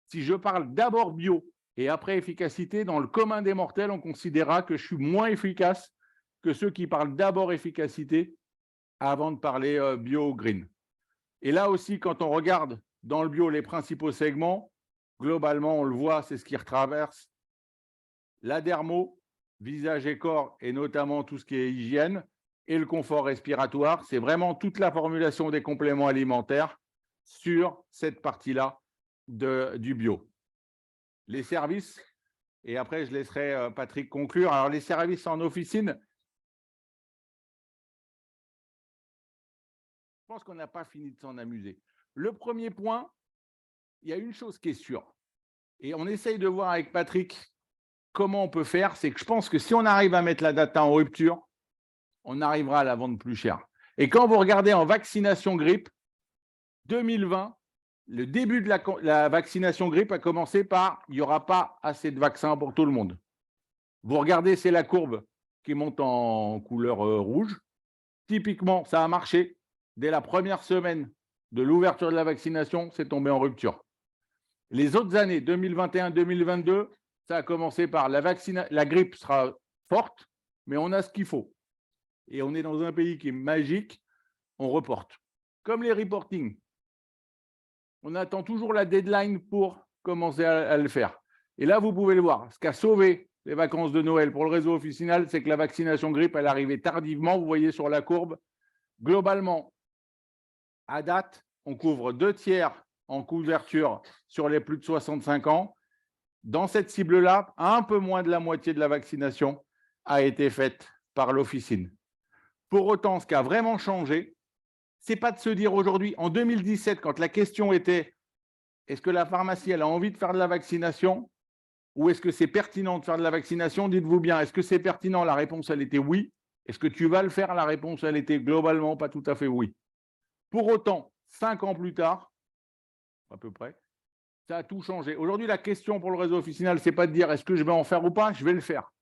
si je parle d'abord bio et après efficacité, dans le commun des mortels, on considérera que je suis moins efficace que ceux qui parlent d'abord efficacité avant de parler bio ou green. Et là aussi, quand on regarde dans le bio les principaux segments, globalement, on le voit, c'est ce qui retraverse la dermo, visage et corps, et notamment tout ce qui est hygiène, et le confort respiratoire. C'est vraiment toute la formulation des compléments alimentaires sur cette partie-là du bio. Les services, et après je laisserai Patrick conclure. Alors les services en officine, je pense qu'on n'a pas fini de s'en amuser. Le premier point, il y a une chose qui est sûre, et on essaye de voir avec Patrick comment on peut faire, c'est que je pense que si on arrive à mettre la data en rupture, on arrivera à la vendre plus cher. Et quand vous regardez en vaccination grippe, 2020, le début de la vaccination grippe a commencé par « il n'y aura pas assez de vaccins pour tout le monde ». Vous regardez, c'est la courbe qui monte en couleur rouge. Typiquement, ça a marché. Dès la première semaine de l'ouverture de la vaccination, c'est tombé en rupture. Les autres années, 2021-2022, ça a commencé par la grippe sera forte, mais on a ce qu'il faut. Et on est dans un pays qui est magique, on reporte. Comme les reporting. On attend toujours la deadline pour commencer à le faire. Et là, vous pouvez le voir. Ce qui a sauvé les vacances de Noël pour le réseau officinal, c'est que la vaccination grippe, elle arrivait tardivement. Vous voyez sur la courbe. Globalement, à date, on couvre 2/3 en couverture sur les plus de 65 ans. Dans cette cible-là, un peu moins de la moitié de la vaccination a été faite par l'officine. Pour autant, ce qui a vraiment changé, ce n'est pas de se dire aujourd'hui, en 2017, quand la question était est-ce que la pharmacie, elle a envie de faire de la vaccination ou est-ce que c'est pertinent de faire de la vaccination? Dites-vous bien, est-ce que c'est pertinent? La réponse, elle était oui. Est-ce que tu vas le faire? La réponse, elle était globalement pas tout à fait oui. Pour autant, 5 ans plus tard, à peu près, ça a tout changé. Aujourd'hui, la question pour le réseau officinal, ce n'est pas de dire est-ce que je vais en faire ou pas? Je vais le faire.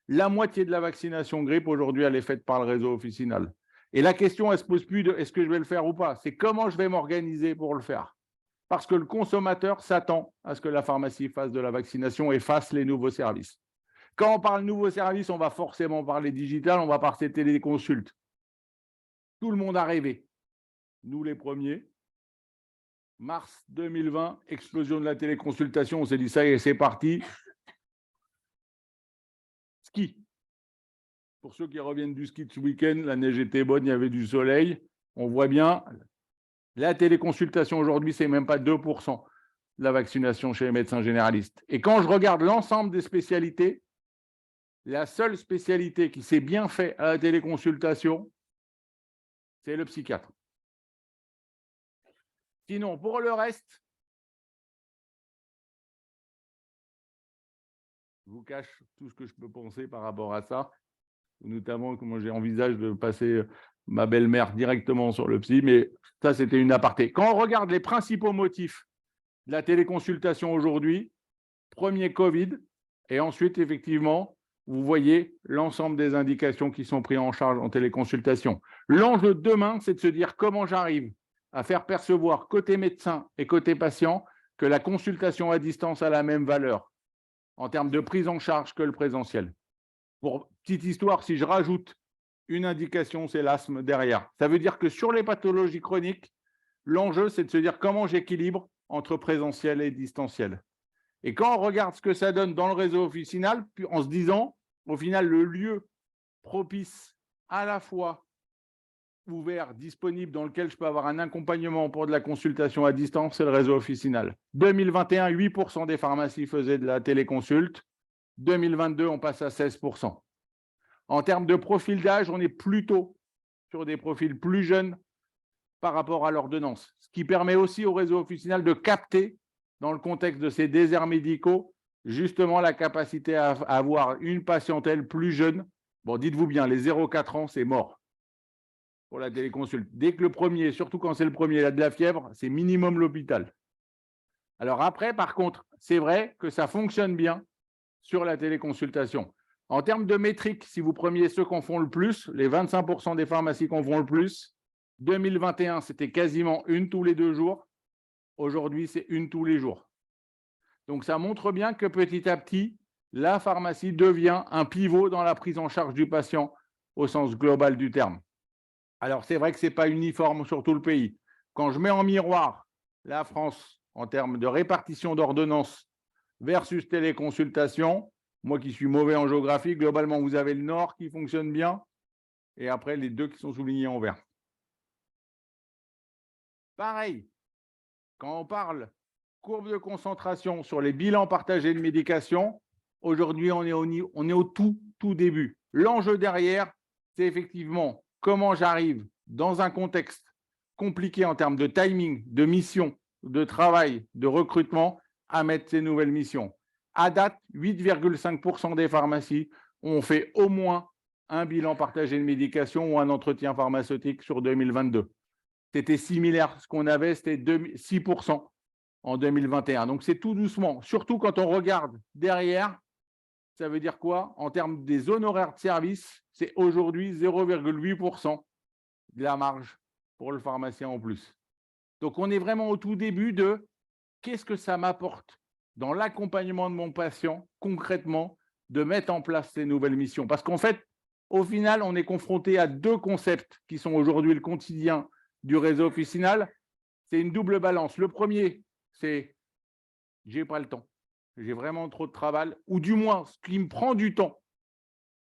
La moitié de la vaccination grippe, aujourd'hui, elle est faite par le réseau officinal. Et la question, elle ne se pose plus de est-ce que je vais le faire ou pas? C'est comment je vais m'organiser pour le faire. Parce que le consommateur s'attend à ce que la pharmacie fasse de la vaccination et fasse les nouveaux services. Quand on parle nouveaux services, on va forcément parler digital, on va parler téléconsulte. Tout le monde a rêvé. Nous les premiers. Mars 2020, explosion de la téléconsultation, on s'est dit ça y est, c'est parti. Ski. Pour ceux qui reviennent du ski de ce week-end, la neige était bonne, il y avait du soleil. On voit bien, la téléconsultation aujourd'hui, c'est même pas 2% de la vaccination chez les médecins généralistes. Et quand je regarde l'ensemble des spécialités, la seule spécialité qui s'est bien fait à la téléconsultation, c'est le psychiatre. Sinon, pour le reste, je vous cache tout ce que je peux penser par rapport à ça, notamment comment j'ai envisagé de passer ma belle-mère directement sur le psy, mais ça, c'était une aparté. Quand on regarde les principaux motifs de la téléconsultation aujourd'hui, premier Covid, et ensuite, effectivement, vous voyez l'ensemble des indications qui sont prises en charge en téléconsultation. L'enjeu de demain, c'est de se dire comment j'arrive à faire percevoir côté médecin et côté patient que la consultation à distance a la même valeur en termes de prise en charge que le présentiel. Pour petite histoire, si je rajoute une indication, c'est l'asthme derrière. Ça veut dire que sur les pathologies chroniques, l'enjeu, c'est de se dire comment j'équilibre entre présentiel et distanciel. Et quand on regarde ce que ça donne dans le réseau officinal, en se disant, au final, le lieu propice à la fois ouvert, disponible, dans lequel je peux avoir un accompagnement pour de la consultation à distance, c'est le réseau officinal. 2021, 8% des pharmacies faisaient de la téléconsulte. 2022, on passe à 16%. En termes de profil d'âge, on est plutôt sur des profils plus jeunes par rapport à l'ordonnance, ce qui permet aussi au réseau officinal de capter, dans le contexte de ces déserts médicaux, justement la capacité à avoir une patientèle plus jeune. Bon, dites-vous bien, les 0,4 ans, c'est mort pour la téléconsulte. Dès que le premier, surtout quand c'est le premier, il a de la fièvre, c'est minimum l'hôpital. Alors après, par contre, c'est vrai que ça fonctionne bien sur la téléconsultation. En termes de métriques, si vous preniez ceux qu'on font le plus, les 25% des pharmacies qu'on font le plus, 2021, c'était quasiment une tous les 2 jours. Aujourd'hui, c'est une tous les jours. Donc, ça montre bien que petit à petit, la pharmacie devient un pivot dans la prise en charge du patient au sens global du terme. Alors, c'est vrai que ce n'est pas uniforme sur tout le pays. Quand je mets en miroir la France en termes de répartition d'ordonnances versus téléconsultation, moi qui suis mauvais en géographie, globalement, vous avez le Nord qui fonctionne bien et après les deux qui sont soulignés en vert. Pareil, quand on parle courbe de concentration sur les bilans partagés de médication, aujourd'hui, on est au tout début. L'enjeu derrière, c'est effectivement comment j'arrive dans un contexte compliqué en termes de timing, de mission, de travail, de recrutement, à mettre ces nouvelles missions. À date, 8,5% des pharmacies ont fait au moins un bilan partagé de médication ou un entretien pharmaceutique sur 2022. C'était similaire, ce qu'on avait, c'était 6% en 2021. Donc, c'est tout doucement. Surtout quand on regarde derrière, ça veut dire quoi? En termes des honoraires de service, c'est aujourd'hui 0,8% de la marge pour le pharmacien en plus. Donc, on est vraiment au tout début de qu'est-ce que ça m'apporte dans l'accompagnement de mon patient, concrètement, de mettre en place ces nouvelles missions. Parce qu'en fait, au final, on est confronté à 2 concepts qui sont aujourd'hui le quotidien du réseau officinal. C'est une double balance. Le premier, c'est j'ai pas le temps. J'ai vraiment trop de travail, ou du moins, ce qui me prend du temps,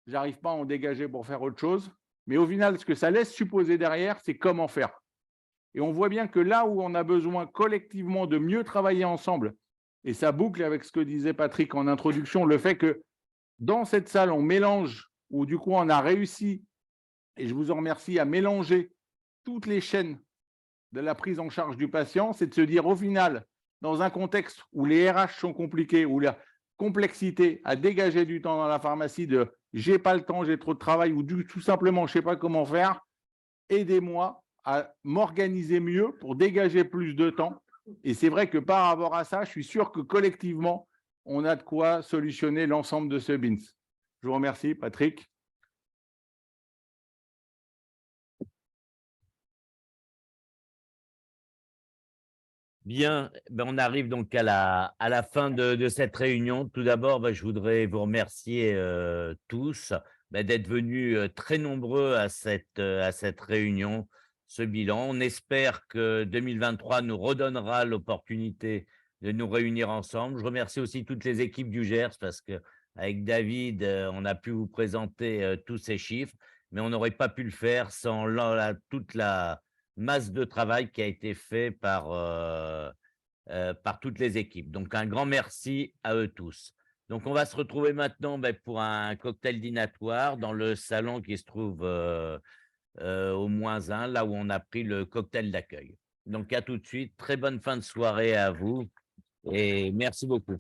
j'arrive pas à en dégager pour faire autre chose. Mais au final, ce que ça laisse supposer derrière, c'est comment faire. Et on voit bien que là où on a besoin collectivement de mieux travailler ensemble, et ça boucle avec ce que disait Patrick en introduction, le fait que dans cette salle, on mélange, ou du coup, on a réussi, et je vous en remercie, à mélanger toutes les chaînes de la prise en charge du patient, c'est de se dire au final, dans un contexte où les RH sont compliqués, où la complexité à dégager du temps dans la pharmacie de j'ai pas le temps, j'ai trop de travail ou tout simplement je sais pas comment faire, aidez-moi à m'organiser mieux pour dégager plus de temps. Et c'est vrai que par rapport à ça, je suis sûr que collectivement, on a de quoi solutionner l'ensemble de ce BINS. Je vous remercie, Patrick. Bien, ben on arrive donc à la fin de cette réunion. Tout d'abord, ben, je voudrais vous remercier tous ben, d'être venus très nombreux à cette réunion, ce bilan. On espère que 2023 nous redonnera l'opportunité de nous réunir ensemble. Je remercie aussi toutes les équipes du GERS parce que avec David, on a pu vous présenter tous ces chiffres, mais on n'aurait pas pu le faire sans toute la masse de travail qui a été fait par toutes les équipes. Donc, un grand merci à eux tous. Donc, on va se retrouver maintenant ben, pour un cocktail dînatoire dans le salon qui se trouve au -1, là où on a pris le cocktail d'accueil. Donc, à tout de suite. Très bonne fin de soirée à vous et merci beaucoup.